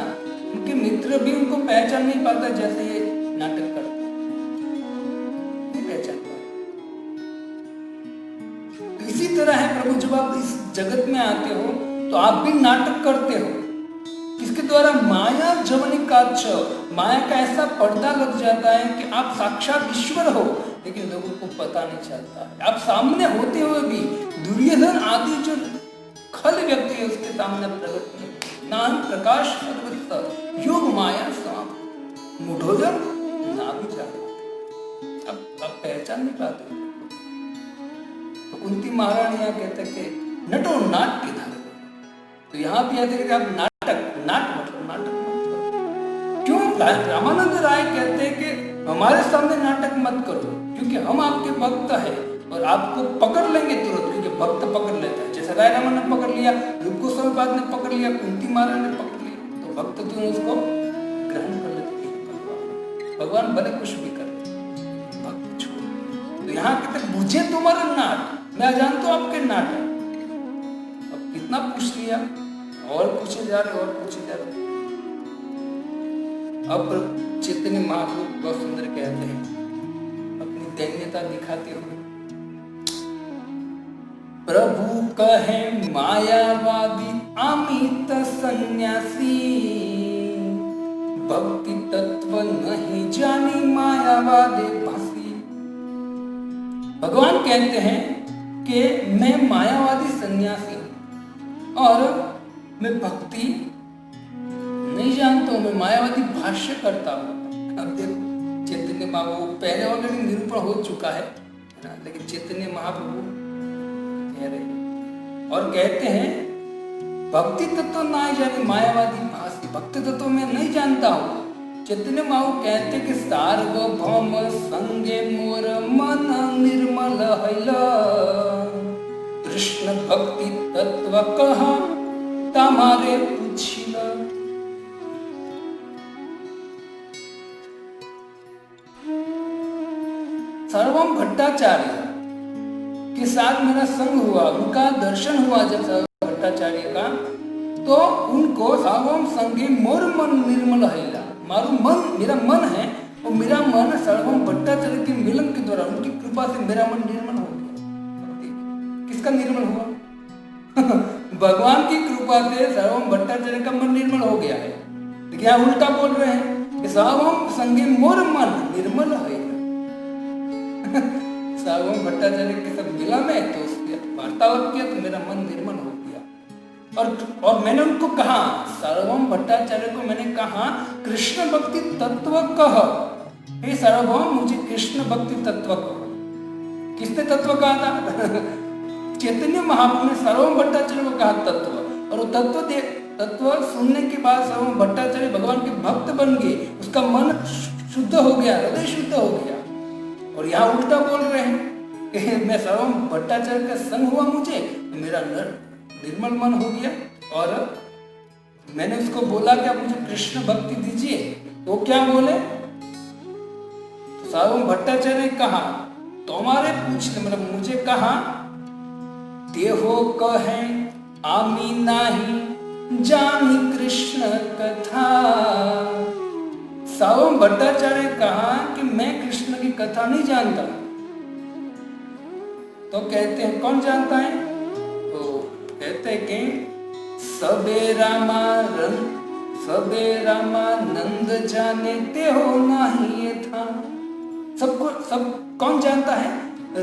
उनके मित्र भी उनको पहचान नहीं पाता जैसे ये नाटक करते नहीं पहचान पाते। तो इसी तरह है प्रभु, जब आप इस जगत में आते हो तो आप भी नाटक करते हो, इसके द्वारा माया जवनिकाक्ष, माया का ऐसा पर्दा लग जाता है कि आप साक्षात ईश्वर हो, लेकिन लोगों को पता नहीं चलता है। आप सामने होते हुए भी दुर्योधन आदि जो खल व्यक्ति है उसके सामने प्रकट नहीं, नाम प्रकाश सर्वत्र योग माया समाप्त मूढ़ोदर ना भी जाने, अब पहचान नहीं पाते। तो कुंती महारानी यहाँ कहते कि नटो नाट्य धारण, तो यहाँ भी आते कि आप नाटक मत करो। क्यों? रामानंद राय कहते हैं कि हमारे सामने नाटक मत करो, क्योंकि हम आपके भक्त हैं और आपको पकड़ लेंगे तुरंत, क्योंकि भक्त पकड़ लेता है। जैसे राय रामन ने पकड़ लिया, रूप गोस्वामी पाद ने पकड़ लिया, कुंती महारानी ने पकड़ लिया, तो भक्त तो उसको ग्रहण कर लेते हैं। भगवान भले कुछ भी कर, भक्त छोड़। तो यहाँ कहते मुझे तुम्हारा नाट, मैं जानता हूँ आपके नाटक। अब कितना पूछ लिया, और पूछे जा रहे, और पूछे जा रहे। अब चैतन्य महाप्रभु बहुत सुंदर कहते हैं, अपनी दैन्यता दिखाते हुए, प्रभु कहे मायावादी अमित सन्यासी, भक्ति तत्व नहीं जानी मायावादी भासी। भगवान कहते हैं कि मैं मायावादी सन्यासी हूं और मैं भक्ति नहीं जानता हूं, मैं मायावादी भाष्य करता हूं। अब देखो चैतन्य महाप्रभु पहले ऑलरेडी निरूपण हो चुका है ना, लेकिन चैतन्य महाप्रभु कह रहे और कहते हैं भक्ति तत्व ना जाने मायावादी भाषी, भक्ति तत्व मैं नहीं जानता हूं। चैतन्य महाप्रभु कहते कि सार्वभौम संगे मोर मन निर्मल हैला, कृष्ण भक्ति तत्व कहा तमारे पूछिला। सर्वम भट्टाचार्य के साथ मेरा संग हुआ, उनका दर्शन हुआ जब सर्वम भट्टाचार्य का, तो उनको सर्वम संगे मोर मन निर्मल हैला, मारू मन, मेरा मन है और मेरा मन सर्वम भट्टाचार्य के मिलन के द्वारा, उनकी कृपा से मेरा मन निर्मल हो गया। किसका निर्मल हुआ? भगवान की कृपा से सर्वम भट्टाचार्य का मन निर्मल हो गया है। देखिए यहाँ उल्टा बोल रहे हैं कि सर्वम संगे मोर मन निर्मल है। सर्वम भट्टाचार्य के साथ मिला मैं, तो उसके वार्तालाप किया तो मेरा मन निर्मल हो गया। और मैंने उनको कहा, सर्वम भट्टाचार्य को मैंने कहा कृष्ण भक्ति तत्व कह, हे सर्वभौम मुझे कृष्ण भक्ति तत्व कहो। किसने तत्व कहा था? चैतन्य महाप्रभु ने सर्वम भट्टाचार्य को कहा तत्व, और वो तत्व सुनने के बाद सर्वम भट्टाचार्य भगवान के भक्त बन गए, उसका मन शुद्ध हो गया, हृदय शुद्ध हो गया। और यहाँ उल्टा बोल रहे हैं कि मैं सर्वम भट्टाचार्य का संग हुआ मुझे, तो मेरा निर्मल मन हो गया। और मैंने उसको बोला कि आप मुझे कृष्ण भक्ति दीजिए, तो क्या बोले? तो सर्वम भट्टाचार्य ने कहा तुम्हारे पूछने, मतलब मुझे कहा, देहो कहे आमी नाही जानी कृष्ण कथा। सार्वभौम भट्टाचार्य ने कहा कि मैं कृष्ण की कथा नहीं जानता। तो कहते हैं कौन जानता है? तो कहते हैं कि सबे रामानंद जाने ते हो नाही ये था। सबको सब कौन जानता है?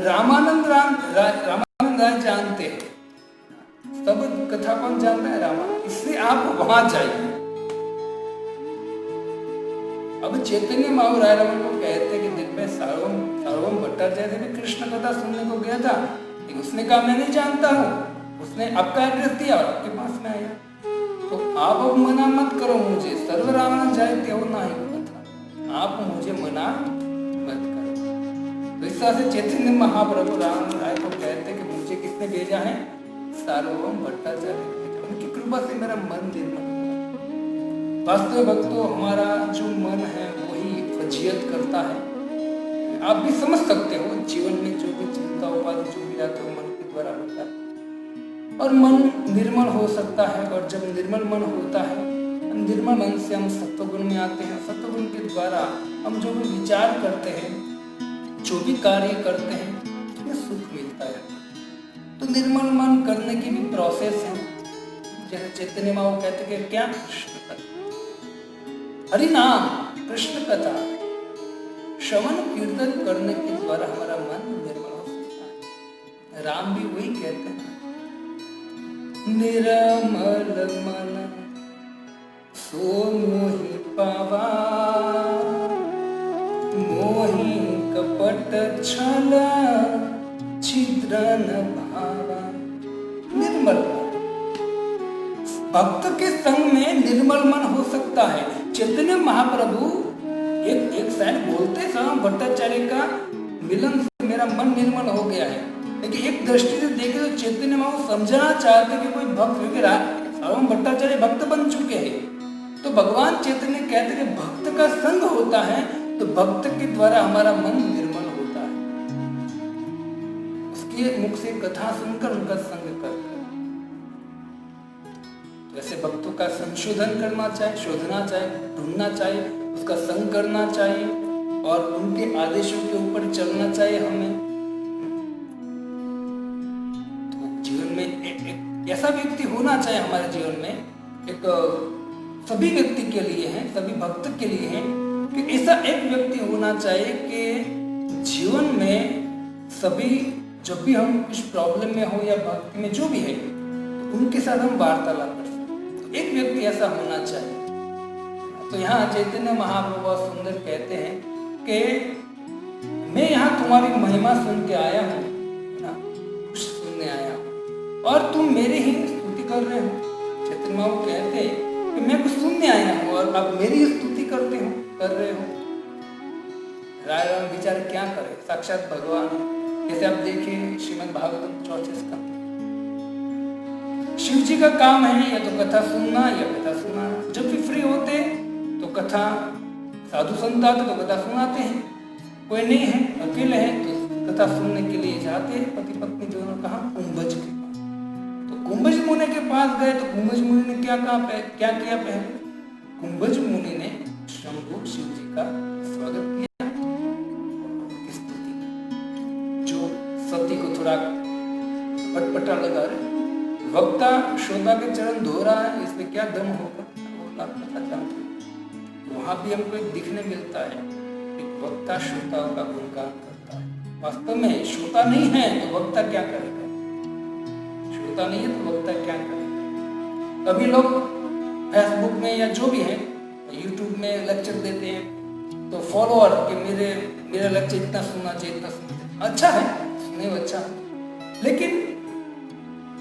रामानंद राय जानते हैं। सब कथा कौन जानता है? रामानंद। इसलिए आप वहां जाइए। अब चैतन्य महाप्रभु राय रमन को कहते कि दिन में सार्वभौम भट्टाचार्य से भी कृष्ण कथा सुनने को गया था, लेकिन उसने कहा मैं नहीं जानता हूँ। उसने आपका एड्रेस दिया और आपके पास में आया। तो आप अब मना मत करो मुझे, सर्व रावण जायते हो ना ही कथा, आप मुझे मना मत करो। तो इस तरह से चैतन्य महाप्रभु राम राय को कहते कि मुझे किसने भेजा है? सार्वभौम भट्टाचार्य ने। उनकी कृपा से मेरा मन निर्मल। वास्तव भक्तों, हमारा जो मन है वही फजीयत करता है। आप भी समझ सकते हो जीवन में जो भी चिंता उपाधि जो भी आता है मन के द्वारा होता है, और मन निर्मल हो सकता है। और जब निर्मल मन होता है, निर्मल मन से हम सत्वगुण में आते हैं। सत्वगुण के द्वारा हम जो भी विचार करते हैं, जो भी कार्य करते हैं, उसमें सुख मिलता है। तो निर्मल मन करने की भी प्रोसेस है। जैसे चैतन्य महाप्रभु कहते कि क्या? हरि नाम कृष्ण कथा श्रवण कीर्तन करने के द्वारा हमारा मन निर्मल हो सकता है। राम भी वही कहते हैं, निर्मल मन सो मोहि पावा, मोहि कपट छल छिद्र न भावा। निर्मल भक्त के संग में निर्मल मन हो सकता है। चैतन्य महाप्रभु एक साइड बोलते सार्वभौम भट्टाचार्य का मिलन से मेरा मन निर्मल हो गया है, लेकिन एक दृष्टि से देखे तो चैतन्य महाप्रभु समझना चाहते कि कोई भक्त, क्योंकि सार्वभौम भट्टाचार्य भक्त बन चुके हैं। तो भगवान चैतन्य कहते कि भक्त का संग होता है तो भक्त के द्वारा हमारा मन निर्मल होता है। उसके मुख से कथा सुनकर उनका संग करकर। वैसे भक्तों का संशोधन करना चाहिए, शोधना चाहिए, ढूंढना चाहिए, उसका संग करना चाहिए और उनके आदेशों के ऊपर चलना चाहिए हमें। तो जीवन में एक ऐसा व्यक्ति होना चाहिए हमारे जीवन में, एक सभी व्यक्ति के लिए है, सभी भक्त के लिए है कि ऐसा एक व्यक्ति होना चाहिए कि जीवन में सभी जब भी हम कुछ प्रॉब्लम में हो या भक्ति में जो भी है, तो उनके साथ हम वार्तालाप कर सकते। एक व्यक्ति ऐसा होना चाहिए। तो यहाँ चैतन्य महाप्रभु बहुत सुंदर कहते हैं कि मैं यहाँ तुम्हारी महिमा सुन के आया हूँ ना, कुछ सुनने आया हूँ और तुम मेरे ही स्तुति कर रहे हो। चैतन्य महाप्रभु कहते हैं कि मैं कुछ सुनने आया हूँ और अब मेरी स्तुति कर रहे हो। राय राम बेचारे क्या करे, साक्षात भगवान। जैसे आप देखिए श्रीमद् भागवत 34 का शिव जी का काम है या तो कथा सुनना या कथा सुनाना। जब भी फ्री होते तो कथा, साधु संत आते तो कथा सुनाते हैं, कोई नहीं है अकेले हैं तो कथा सुनने के लिए जाते हैं पति पत्नी दोनों। कहा? कुंभज के पास। तो कुंभज मुनि के पास गए तो कुंभज मुनि ने क्या किया? पहले कुंभज मुनि ने शंभु शिव जी का स्वागत किया, उनकी स्तुति, जो सती को थोड़ा पटपटा लगा रहे, वक्ता श्रोता के चरण धो रहा है, इसमें क्या दम होगा वो कथा जानते हैं। वहां भी हमको एक दिखने मिलता है कि वक्ता श्रोताओं का गुणगान करता है। वास्तव में श्रोता नहीं है तो वक्ता क्या करेगा? श्रोता नहीं है तो वक्ता क्या करेगा? कभी लोग फेसबुक में या जो भी है यूट्यूब में लेक्चर देते हैं तो फॉलोअर कि मेरा लेक्चर इतना सुनना चाहिए, इतना सुनना चाहिए। अच्छा है, सुने अच्छा है, लेकिन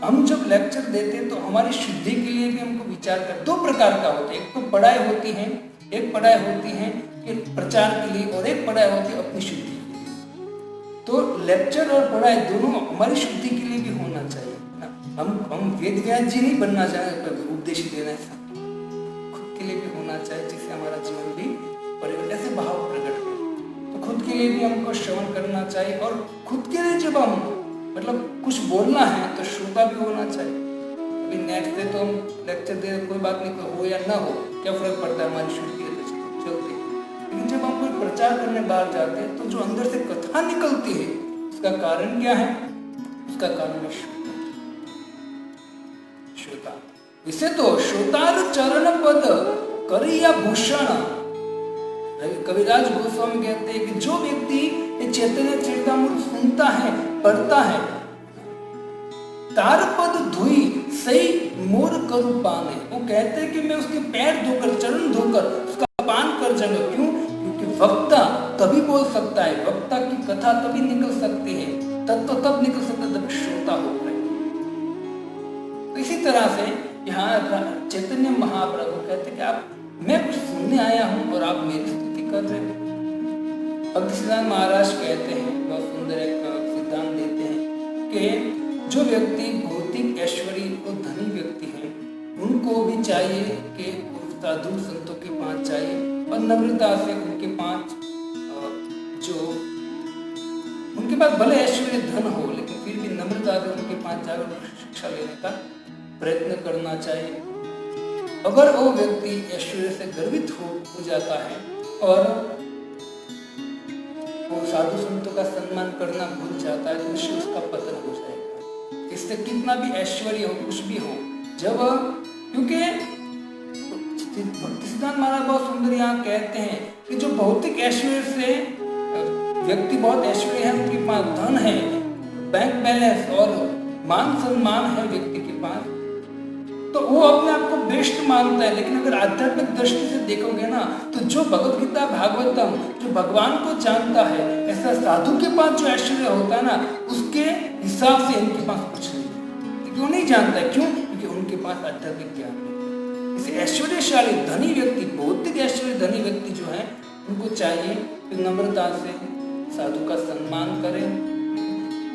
हम जब लेक्चर देते हैं तो हमारी शुद्धि के लिए भी हमको विचार कर। दो प्रकार का होता है, एक तो पढ़ाई होती है, एक पढ़ाई होती है कि प्रचार के लिए, और एक पढ़ाई होती है अपनी शुद्धि के लिए। तो लेक्चर और पढ़ाई दोनों हमारी शुद्धि के लिए भी होना चाहिए ना। हम वेद व्यास जी नहीं बनना चाहते, उपदेश देना है, खुद के लिए भी होना चाहिए जिससे हमारा जीवन भी परिवर्तन से भाव प्रकट हो। तो खुद के लिए भी हमको श्रवण करना चाहिए और खुद के लिए जब हम मतलब कुछ बोलना है तो श्रोता भी होना चाहिए। कभी नेक्स्ट डे तो हम लेक्चर दे, कोई बात नहीं, हो या ना हो, क्या फर्क पड़ता है, हमारी शुद्धि है तो चलती है। लेकिन जब हम कोई प्रचार करने बाहर जाते हैं तो जो अंदर से कथा निकलती है उसका कारण क्या है? उसका कारण है श्रोता। इसे तो श्रोतार चरण पद करिया भूषण। कविराज गोस्वामी कहते हैं कि जो व्यक्ति चैतन्य चरितामृत सुनता है, पढ़ता है, तार पद धुई सही मोर करू पाने, वो कहते हैं कि मैं उसके पैर धोकर, चरण धोकर उसका पान कर जाऊंगा। क्यों? क्योंकि वक्ता तभी बोल सकता है, वक्ता की कथा तभी निकल सकती है, तत्व तब निकल सकता है जब श्रोता हो रहे। तो इसी तरह से यहाँ चैतन्य महाप्रभु कहते कि आप, मैं कुछ सुनने आया हूं और आप मेरी स्तुति कर रहे हो। भक्ति सिद्धांत महाराज कहते हैं, बहुत सुंदर एक सिद्धांत देते हैं कि जो व्यक्ति भौतिक ऐश्वर्य और धनी व्यक्ति हैं, उनको भी चाहिए कि साधु संतों के पास चाहिए और नम्रता से उनके पास, जो उनके पास भले ऐश्वर्य धन हो लेकिन फिर भी नम्रता से उनके पास जाकर शिक्षा लेने का प्रयत्न करना चाहिए। अगर वो व्यक्ति ऐश्वर्य से गर्वित हो जाता है और वो साधु संतों का सम्मान करना भूल जाता है तो निश्चय उसका पतन हो जाएगा। इससे कितना भी ऐश्वर्य हो, कुछ भी हो, जब, क्योंकि भक्ति सिद्धांत महाराज बहुत सुंदर यहाँ कहते हैं कि जो भौतिक ऐश्वर्य से व्यक्ति, बहुत ऐश्वर्य है, उनके पास धन है, बैंक बैलेंस और मान सम्मान है व्यक्ति के पास, तो वो अपने आप को बेस्ट मानता है। लेकिन अगर आध्यात्मिक दृष्टि से देखोगे ना, तो जो भगवत गीता भागवतम, जो भगवान को जानता है, ऐसा साधु के पास जो ऐश्वर्य होता है ना, उसके हिसाब से इनके पास कुछ नहीं, क्यों नहीं जानता है? क्यों? क्योंकि उनके पास आध्यात्मिक ज्ञान नहीं। इसे ऐश्वर्यशाली धनी व्यक्ति, भौतिक ऐश्वर्य धनी व्यक्ति जो है, उनको चाहिए कि नम्रता से साधु का सम्मान करें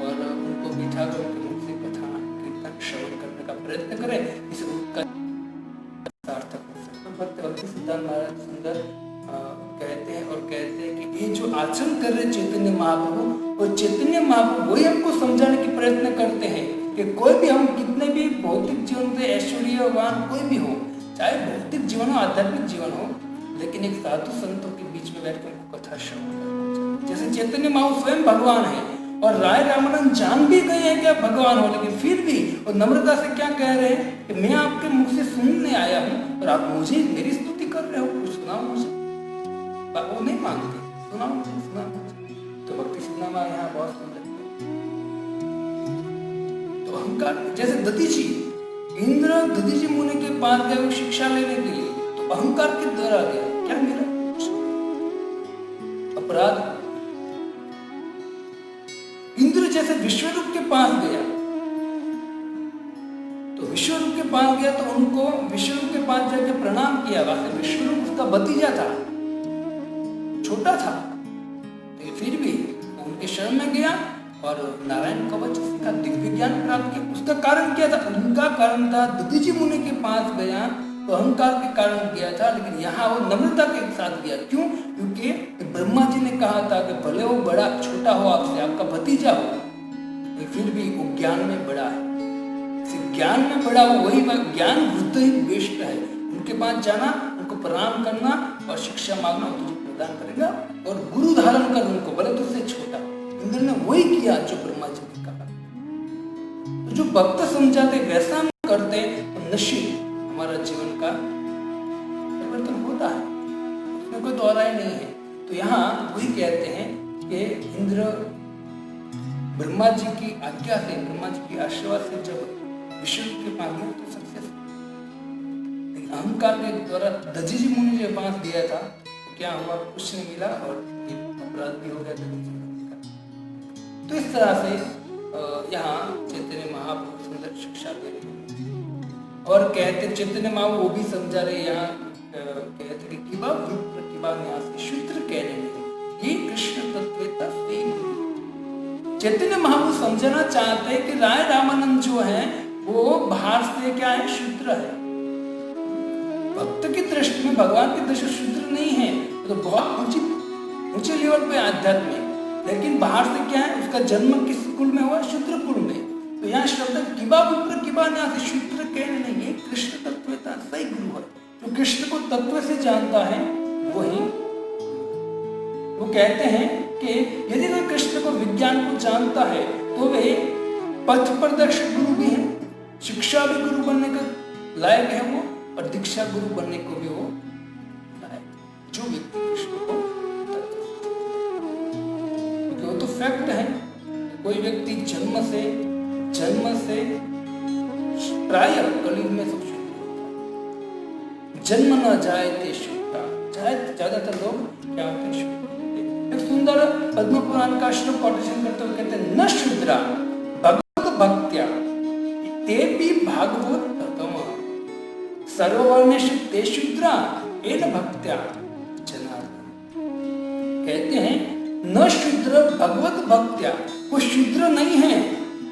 और उनको बिठाकर उनके मुख से कथा कीर्तन श्रवण करने का प्रयत्न करें, इसे उनका सार्थक हो सकता है। भक्ति सिद्धांत महाराज सुंदर कहते हैं और कहते हैं कि ये जो आचरण कर रहे चैतन्य महाप्रभु, और चैतन्य महाप्रभु वही हमको समझाने की प्रयत्न करते हैं कि कोई भी, हम कितने भी भौतिक जीवन से ऐश्वर्यवान कोई भी हो, चाहे भौतिक जीवन हो, आध्यात्मिक जीवन हो, लेकिन एक साधु संतों के बीच में बैठकर उनको कथा श्रवण करना चाहिए। जैसे चैतन्य महाप्रभु स्वयं भगवान है और राय रामानंद जान भी गए हैं कि आप भगवान हो, लेकिन फिर भी और नम्रता से क्या कह रहे हैं कि मैं आपके मुख से सुनने आया हूँ और आप मुझे मेरी स्तुति कर रहे हो, कुछ सुनाओ मुझे। वो नहीं मानते, सुनाओ मुझे, सुनाओ मुझे। तो भक्ति सिद्धांत यहाँ बहुत सुंदर। तो अहंकार, जैसे दधीची, इंद्र दधीची मुनि के पास गए शिक्षा लेने के लिए, तो अहंकार के द्वारा गया, क्या मेरा अपराध। इंद्र जैसे विश्वरूप के पास गया, तो विश्वरूप के पास गया तो उनको विश्वरूप के पास जाकर प्रणाम किया। वैसे विश्वरूप उसका भतीजा था, छोटा था, लेकिन फिर भी उनके शरण में गया और नारायण कवच का दिव्य ज्ञान प्राप्त किया। उसका कारण क्या था? उनका कारण था दधीची मुनि के पास गया तो अहंकार के कारण गया था, लेकिन यहाँ वो नम्रता के साथ गया। क्यों? क्योंकि ब्रह्मा जी ने कहा था कि भले वो बड़ा छोटा हो आपसे, आपका भतीजा हो, लेकिन फिर भी वो ज्ञान में बड़ा है। ज्ञान में बड़ा हो, वही ज्ञान वृद्ध ही बेस्ट है। उनके पास जाना, उनको प्रणाम करना और शिक्षा मांगना, वो तुझे प्रदान करेगा, और गुरु धारण कर उनको, भले तुझसे छोटा। इंद्र ने वही किया जो ब्रह्मा जी ने कहा। तो जो भक्त समझाते वैसा हम करते तो निश्चित हमारा जीवन का परिवर्तन होता है, उसमें कोई दोहराई नहीं है। तो यहाँ वही कहते हैं कि इंद्र ब्रह्मा जी की आज्ञा से, ब्रह्मा जी की आशीर्वाद से जब विष्णु के पास गया तो सक्सेस, लेकिन अहंकार के द्वारा दधीची मुनि के पास गया था, तो क्या हुआ? कुछ नहीं मिला और अपराध भी हो गया दधीची मुनि का। तो इस तरह से यहाँ चैतन्य महाप्रभु सुंदर शिक्षा दे रहे हैं और कहते चैतन्य महाप्रभु वो भी समझा रहे। यहाँ कहते कि किबा विप्र किबा न्यासी शूद्र कहने लगे, ये कृष्ण तत्वेता चैतन्य महाप्रभु समझना चाहते हैं कि राय रामानंद जो है वो बाहर से क्या है? शूद्र है। भक्त की दृष्टि में, भगवान की दृष्टि शूद्र नहीं है, तो बहुत ऊंचे लेवल पे आध्यात्म है, लेकिन बाहर से क्या है? उसका जन्म किस कुल में हुआ? शूद्र कुल में। तो यहाँ शब्द किबा विप्र किबा न्यासी, शूद्र कहने कृष्ण को तत्व से जानता है वही, वो कहते हैं कि यदि कोई कृष्ण को विज्ञान को जानता है तो वे पथ प्रदर्शक गुरु भी है, शिक्षा भी गुरु बनने का लायक है वो, और दीक्षा गुरु बनने को भी वो लायक, जो व्यक्ति कृष्ण को तत्व, क्योंकि वो तो फैक्ट है। कोई व्यक्ति जन्म से प्राय कलयुग में सब शुद्ध होता है, जन्म न जाए ते शुद्धा, ज्यादातर लोग क्या होते हैं शुद्ध। एक सुंदर पद्म पुराण का श्लोक कोटेशन करते हुए कहते हैं, न शूद्रा भगवत भक्त्या तेपि भागवतम सर्ववर्णेषु ते शूद्रा एन भक्त्या जनार्दन। कहते हैं न शूद्र भगवत भक्त्या, वो शूद्र नहीं है,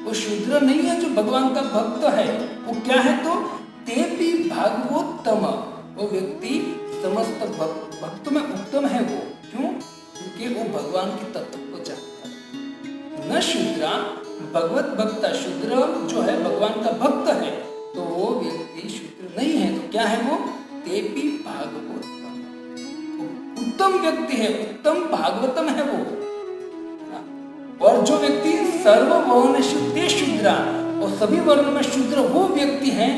वो शूद्र नहीं है जो भगवान का भक्त है, वो क्या है तो तेपि भागवतम, वो व्यक्ति समस्त भक्त में उत्तम है वो, क्यों? क्योंकि वो भगवान के तत्व को जानता है। न शूद्रा भगवत भक्ता, शूद्र जो है भगवान का भक्त है तो वो व्यक्ति शूद्र नहीं है, तो क्या है वो? तेपि भागवतम, उत्तम व्यक्ति है, उत्तम भागवतम है वो। और जो व्यक्ति सर्व वर्णेषु ते शूद्रा, और सभी वर्ण में शूद्र वो व्यक्ति है,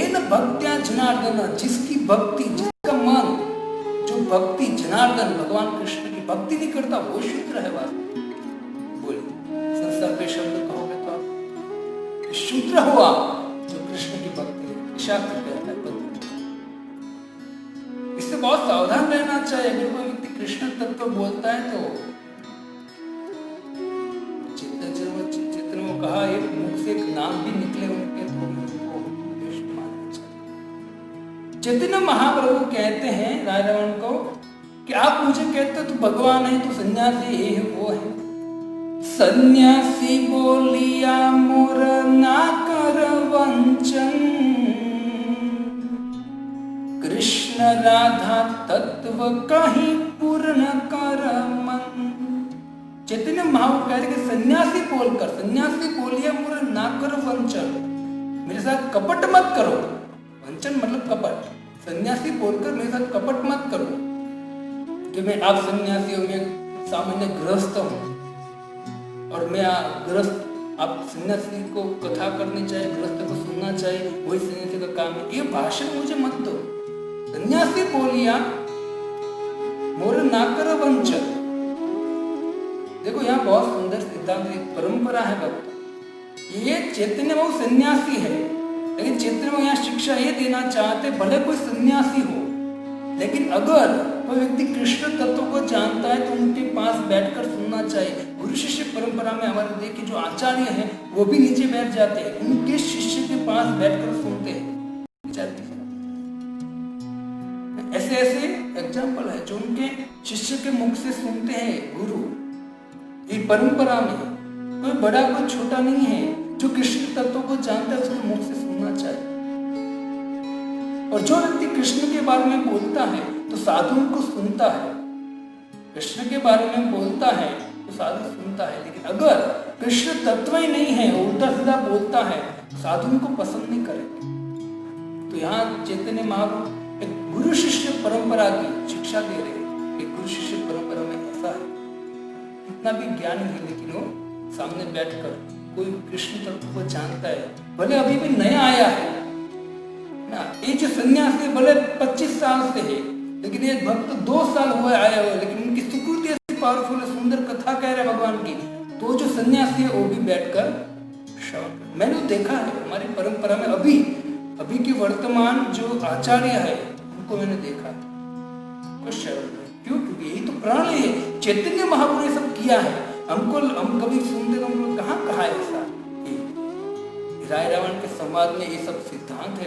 एन भक्त्या जनार्दन, जिसकी भक्ति, जिसका मन, जो भक्ति जनार्दन भगवान कृष्ण की भक्ति नहीं करता वो शूद्र है। वास्तव बोलिए संसार के शब्द कहोगे तो आप शूद्र हुआ जो कृष्ण की भक्ति शास्त्र कहता है। इससे बहुत सावधान रहना चाहिए। अगर कोई व्यक्ति कृष्ण तत्व बोलता है तो कहा एक मुख से एक नाम भी निकले उनके तो उनको कृष्ण मानना चाहिए। चैतन्य महाप्रभु कहते हैं राय रावण को कि आप मुझे कहते हो तो भगवान है, तो सन्यासी ये है वो है। सन्यासी बोलिया मोर ना कर वंचन, कृष्ण राधा तत्व कहीं पूर्ण कर मन। चैतन्य महाप्रभु कहते कि सन्यासी बोलकर, सन्यासी बोलिए मुझे ना करो वंचन, मेरे साथ कपट मत करो। वंचन मतलब कपट। सन्यासी बोलकर मेरे साथ कपट मत करो कि मैं आप सन्यासी हो, मैं सामान्य गृहस्थ हूँ और मैं गृहस्थ, आप सन्यासी को कथा करनी चाहिए, गृहस्थ को सुनना चाहिए, वही सन्यासी का काम है। ये भाषण मुझे मत दो। सन्यासी बोलिया मोर ना करो वंचन। देखो यहाँ बहुत सुंदर सिद्धांत, परंपरा है भक्त। ये चैतन्य बाबू सन्यासी है, लेकिन चैतन्य बाबू यहाँ शिक्षा ये देना चाहते, भले कोई सन्यासी हो, लेकिन अगर कोई व्यक्ति कृष्ण तत्व को जानता है तो उनके पास बैठकर सुनना चाहिए। गुरु शिष्य परंपरा में हमारे देखिए जो आचार्य हैं वो भी नीचे बैठ जाते हैं, उनके शिष्य के पास बैठकर सुनते हैं। ऐसे ऐसे एग्जाम्पल है जो उनके शिष्य के मुख से सुनते हैं गुरु। ये परंपरा में कोई बड़ा कोई छोटा नहीं है, जो कृष्ण तत्व को जानता है उसके मुख से सुनना चाहिए। और जो व्यक्ति कृष्ण के बारे में बोलता है तो साधुओं को सुनता है, कृष्ण के बारे में बोलता है तो साधु सुनता है। लेकिन अगर कृष्ण तत्व ही नहीं है, उल्टा सीधा बोलता है, साधुओं को पसंद नहीं करेंगे। तो यहाँ चैतन्य महाप्रभु एक गुरु शिष्य परंपरा की शिक्षा दे रहे हैं कि गुरु शिष्य परंपरा में ऐसा है, इतना भी ज्ञान है, लेकिन वो सामने बैठकर कोई कृष्ण तत्व को जानता है, भले अभी भी नया आया है ना। ये जो सन्यासी भले 25 साल से है, लेकिन ये भक्त 2 साल हुए आया हुआ, लेकिन उनकी सुकृति ऐसी पावरफुल है, सुंदर कथा कह रहे भगवान की, तो जो सन्यासी है वो भी बैठकर श्रवण। मैंने देखा है हमारी परंपरा में, अभी के वर्तमान जो आचार्य है उनको मैंने देखा कुछ श्रवण। क्यों? क्योंकि यही तो प्रणाली है। चैतन्य महाप्रभु ने सब किया है। हम कभी सुनते तो हमको कहाँ कहा है ऐसा? राय रावण के संवाद में ये सब सिद्धांत है।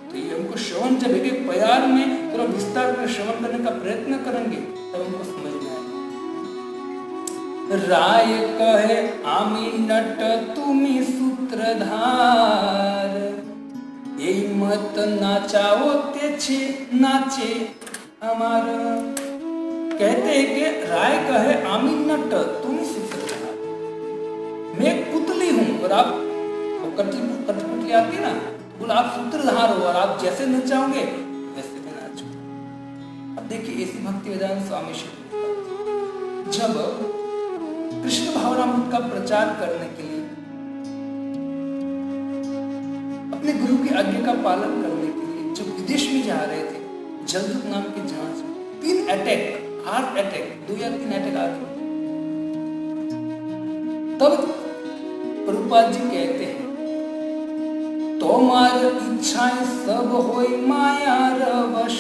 तो ये हमको श्रवण, जब एक प्यार में थोड़ा विस्तार में श्रवण करने का प्रयत्न करेंगे तब हमको समझ में आएगा। राय कहे आमी नट तुमी सूत्रधार, यही मत नाचाओ तेछे नाचे हमार। कहते हैं कि राय कहे आमी नट तुम सूत्रधार, मैं एक पुतली हूं और आप कठपुतली आती ना, बोला आप सूत्रधार हो और आप जैसे नचाओगे वैसे मैं नाचू। अब देखिए ऐसी भक्ति वेदांत स्वामी श्री जब कृष्ण भावनामृत का प्रचार करने के लिए अपने गुरु की आज्ञा का पालन करने के लिए जब विदेश में जा रहे थे, जलदूत नाम के जहाज में 3 अटैक, हार्ट अटैक, 2 या 3 अटैक आ गए। तब प्रभुपाद जी कहते हैं तोमार इच्छाएं सब होई मायार वश,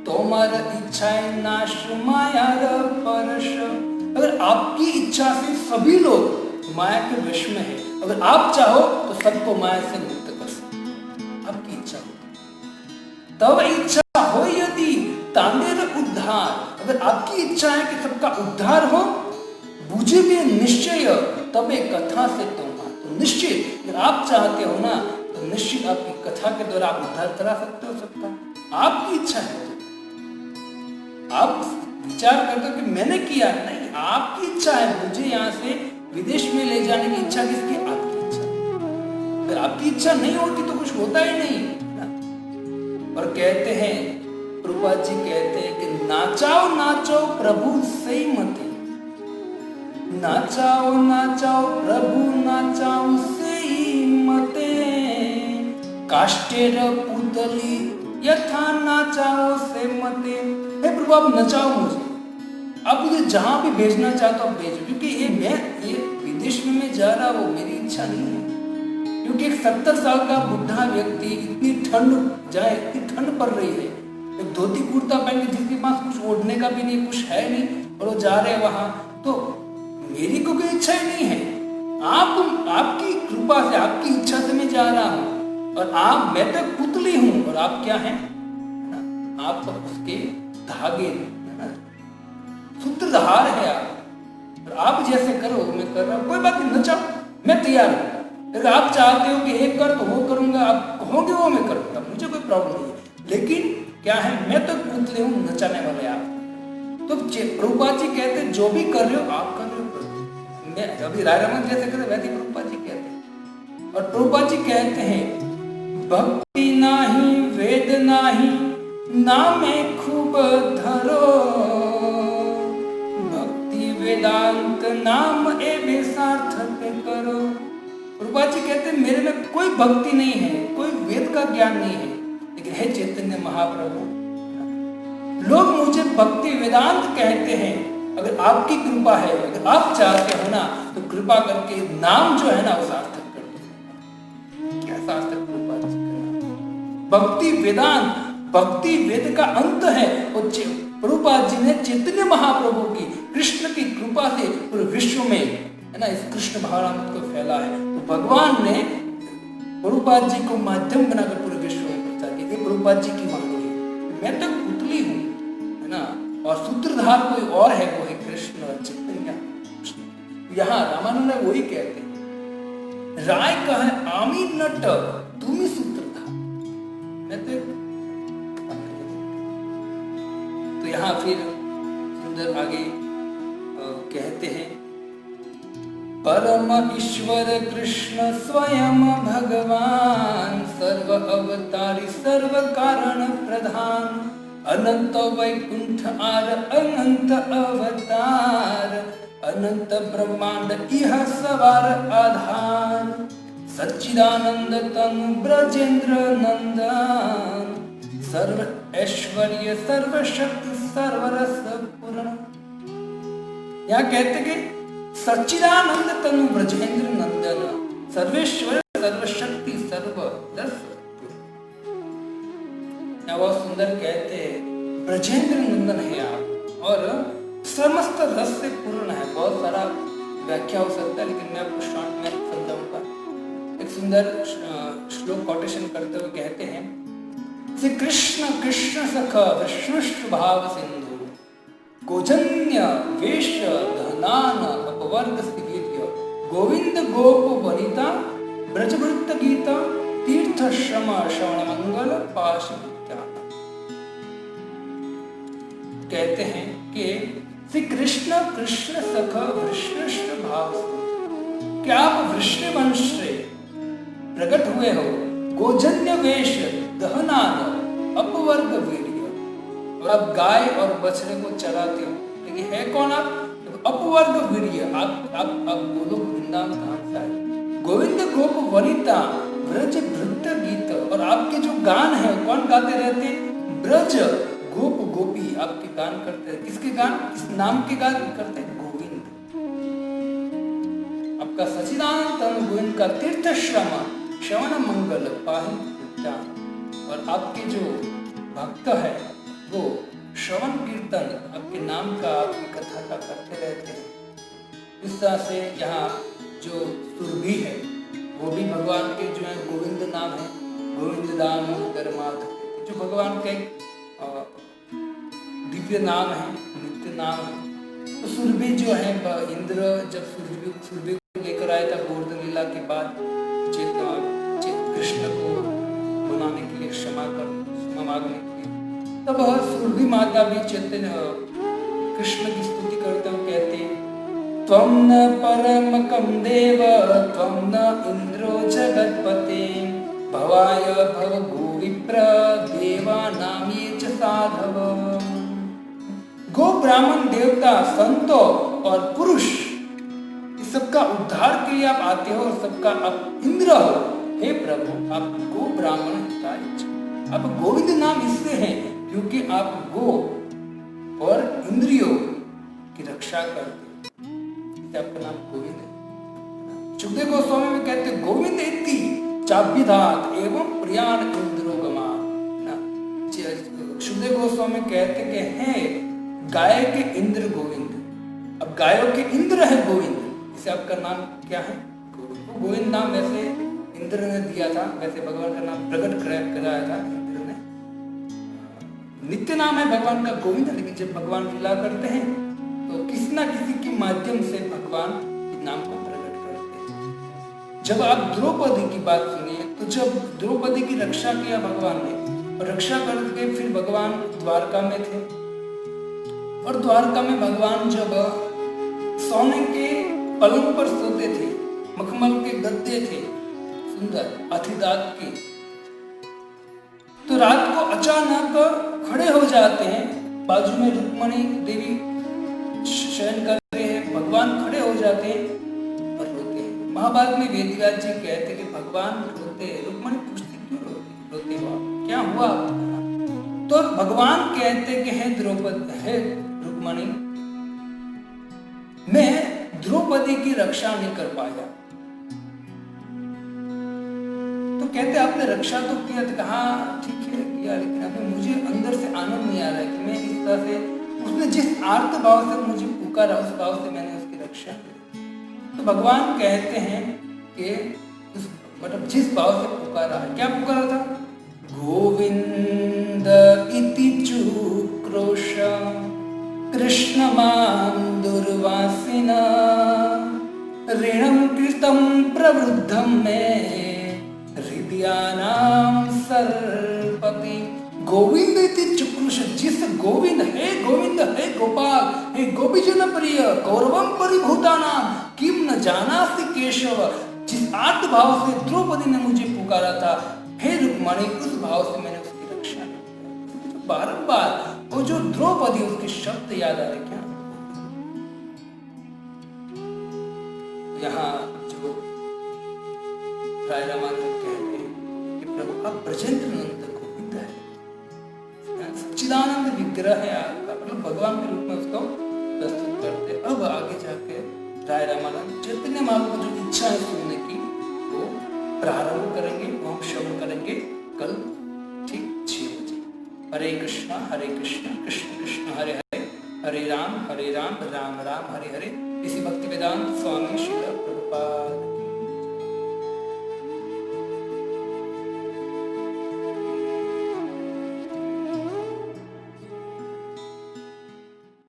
तोमार इच्छाएं नाश मायार परश। अगर आपकी इच्छा से सभी लोग माया के वश में है, अगर आप चाहो तो सबको माया से मुक्त कर सकते, आपकी इच्छा हो। तब इच्छा हो यदि तांडेर उद्धार, अगर आपकी इच्छा है कि सबका उद्धार हो, बुझे भी निश्चय तबे कथा से तो निश्चित अगर आप चाहते हो ना तो निश्चित आपकी कथा के द्वारा आप उद्धार करा सकते हो सबका। आपकी इच्छा है तो आप विचार करते हो कि मैंने किया नहीं, आपकी इच्छा है। मुझे यहाँ से विदेश में ले जाने की इच्छा किसकी? आपकी इच्छा। अगर आपकी इच्छा नहीं होती तो कुछ होता ही नहीं ना? और कहते हैं प्रभुपाद जी कहते हैं कि नाचाओ नाचो प्रभु सही मते, नाचाओ नाचाओ प्रभु नाचाओ से मते, काष्टेर पुतली यथा नाचाओ से मते। हे प्रभु आप नचाओ मुझे, आप मुझे जहां भी भेजना चाहते हो भेजो, क्योंकि ये विदेश में मैं जा रहा हूँ, मेरी इच्छा नहीं है। क्योंकि एक 70 साल का बुढ़ा व्यक्ति इतनी ठंड जाए, इतनी ठंड पड़ रही है, एक धोती कुर्ता पहन के जिसके पास कुछ ओढ़ने का भी नहीं, कुछ है नहीं, और वो जा रहे हैं वहां, तो मेरी को कोई इच्छा ही नहीं है। आपकी कृपा से, आपकी इच्छा से मैं जा रहा हूं, और मैं तो पुतली हूं और आप क्या हैं? आप तो उसके धागे, सूत्रधार है आप, और आप जैसे करो मैं कर रहा हूं, कोई बात नहीं, नचाओ, मैं तैयार हूं। अगर आप चाहते हो कि एक कर तो वो करूंगा, आप कहोगे वो मैं करूंगा, मुझे कोई प्रॉब्लम नहीं है। लेकिन क्या है, मैं तो पुतले हूं, नचाने वाले आप। तो प्रभुपाद जी कहते हैं जो भी कर रहे हो आप कर रहे हो, मैं अभी राय रमन जैसे कहते वैसे प्रभुपाद जी कहते हैं। और प्रभुपाद जी कहते हैं भक्ति नाही वेद नाही नामे खूब धरो, भक्ति वेदांत नाम एवं सार्थक करो। प्रभुपाद जी कहते हैं मेरे में कोई भक्ति नहीं है, कोई वेद का ज्ञान नहीं है, लेकिन है चैतन्य महाप्रभु। लोग मुझे भक्ति वेदांत कहते हैं, अगर आपकी कृपा है, अगर आप चाहते हो ना तो कृपा करके नाम जो है ना वो सार्थक कर दो। क्या सार्थक कृपा जी करना? भक्ति वेदांत, भक्ति वेद का अंत है। और प्रभुपाद जी ने चैतन्य महाप्रभु की, कृष्ण की कृपा से पूरे विश्व में है ना इस कृष्ण भावनामृत को फैला है। तो भगवान ने प्रभुपाद जी को माध्यम बनाकर पूरे विश्व में प्रचार किया। प्रभुपाद जी की वाणी है, मैं तो पुतली हूँ है ना, और सूत्रधार कोई और है, वो है कृष्ण चैतन्य। यहाँ रामानंद वही कहते हैं, राय कहे आमी नट तुम ही सूत्रधार, मैं तो यहाँ फिर सुंदर आगे कहते हैं परम ईश्वर कृष्ण स्वयं भगवान, सर्व अवतारी सर्व कारण प्रधान, अनंत वैकुंठ आर अनंत अवतार, अनंत ब्रह्मांड इह सवार आधार, सच्चिदानंद तनु ब्रजेंद्र नंदन, सर्व ऐश्वर्य सर्व शक्ति सर्वरस पूर्ण। यहाँ कहते कि सच्चिदानंद तनु ब्रजेंद्र नंदन, सर्वेश्वर सर्वशक्ति सर्वरस। बहुत सुंदर कहते हैं ब्रजेंद्र नंदन है आप, और समस्त रस से पूर्ण है। बहुत सारा व्याख्या हो सकता है, लेकिन मैं आपको शॉर्ट में समझाऊंगा। एक सुंदर श्लोक कोटेशन करते हुए कहते हैं श्री कृष्ण कृष्ण सख विष्णुष्ट भाव सिंधु, गोजन्य वेश धनान अपवर्ग सिगीर्य, गोविंद गोप वनिता ब्रजवृत्त गीता, तीर्थ श्रम श्रवण मंगल पाश। कहते हैं कि श्री कृष्ण कृष्ण सख विष्णुष्ट भाव, क्या आप विष्णु वंश से प्रकट हुए हो, गोजन्य वेश दहनाद अपवर्ग वीर्य। और आप गाय और बछड़े को चराते हो, लेकिन है कौन आप? अपवर्ग वीर्य। आप गोलोक वृंदावन धाम से आए। गोविंद गोप वनिता ब्रज भृत गीत। और आपके जो गान है कौन गाते रहते? ब्रज गोप गोपी आपके गान करते हैं। किसके गान? किस नाम के गान करते हैं? गोविंद। आपका सच्चिदानंद गोविंद का तीर्थ श्रवण मंगल पाहि विद्यान। और आपके जो भक्त है वो श्रवण कीर्तन आपके नाम का, आपकी कथा का करते रहते हैं। इस तरह से यहाँ जो सुरभि है वो भी भगवान के जो है गोविंद नाम है। गोविंद दामोदर माधव जो भगवान के दिव्य नाम है, नित्य नाम है। तो सुरभि जो है इंद्र जब सुरभि को लेकर आया था गोवर्धन लीला के बाद कृष्ण को मनाने के लिए, क्षमा मांगने के लिए, तब सुरभि माता भी चैतन्य कृष्ण की स्तुति करते हुए कहते हैं त्वं न परमकं देव त्वं न इंद्रो जगत्पते भवाय भव गोविप्र देवानां ये च साधव। गो ब्राह्मण देवता संतों और पुरुष इस सबका उद्धार के लिए आप आते हो और सबका आप इंद्र हो। हे प्रभु आप गो ब्राह्मण हिताय च। आप गोविंद नाम इससे है क्योंकि आप गो और इंद्रियों की रक्षा करते, आपका नाम गोविंद है। सुखदेव गोस्वामी में कहते गोविंद इति चाभ्यधात एवं प्रियान इंद्रोगमा। सुखदेव गोस्वामी कहते कि हैं गाय के इंद्र गोविंद। अब गायों के इंद्र है गोविंद, इसे आपका नाम क्या है? गोविंद। गोविंद नाम वैसे इंद्र ने दिया था, वैसे भगवान का नाम प्रकट कराया था इंद्र ने। नित्य नाम है भगवान का गोविंद, लेकिन जब भगवान लीला करते हैं तो किसी ना किसी के माध्यम से भगवान इस नाम को प्रकट करते हैं। जब आप द्रौपदी की बात सुनिए तो जब द्रौपदी की रक्षा किया भगवान ने, और रक्षा करके फिर भगवान द्वारका में थे, और द्वारका में भगवान जब सोने के पलंग पर सोते थे, मखमल के गद्दे थे सुंदर अथिदात के, तो रात को अचानक खड़े हो जाते हैं। बाजू में रुक्मणी देवी शयन कर रहे हैं, भगवान खड़े हो जाते हैं और रोते हैं। महाभारत में वेदव्यास जी कहते कि भगवान रोते हैं। रुक्मणी पूछती क्यों रोते हो आप, क्या हुआ? तो भगवान कहते कि है द्रौपदी, है रुक्मणी, मैं द्रौपदी की रक्षा नहीं कर पाया। तो कहते आपने रक्षा तो किया, तो कहा ठीक है किया, लेकिन अभी मुझे अंदर से आनंद नहीं आ रहा है कि मैं इस तरह से, उसने जिस आर्त भाव से मुझे पुकारा उस भाव से मैंने उसकी रक्षा की। तो भगवान कहते हैं कि मतलब जिस भाव से पुकारा है, क्या पुकारा था? गोविंद इति चुक्रोश कृष्ण मां दुर्वासिना ऋणं कृतं प्रवृद्धं मे हृदयानां सर्पति। गोविंद इति चुक्रुष, जिस गोविंद है गोपाल, हे गोपीजन प्रिय गौरवं परिभूतानां किम न जानासि केशव। जिस आर्त भाव से द्रौपदी ने मुझे पुकारा था, हे रुक्मणी, उस भाव से मैंने उसकी रक्षा की। बारंबार वो जो द्रौपदी, उसके शब्द याद आ रहे क्या? यहाँ जो राय रामानंद कहते हैं कि प्रभु आप ब्रजेंद्र नंद गोविंद है, सच्चिदानंद विग्रह है आपका, मतलब भगवान के रूप में उसको प्रस्तुत करते। अब आगे जाके राय रामानंद चैतन्य महाप्रभु जो इच्छा है सुनने की वो प्रारंभ करेंगे, वो हम श्रवण करेंगे कल ठीक 6 बजे। हरे कृष्ण कृष्ण कृष्ण हरे हरे, हरे राम राम राम हरे हरे। इसी भक्ति वेदांत स्वामी श्रील प्रभुपाद।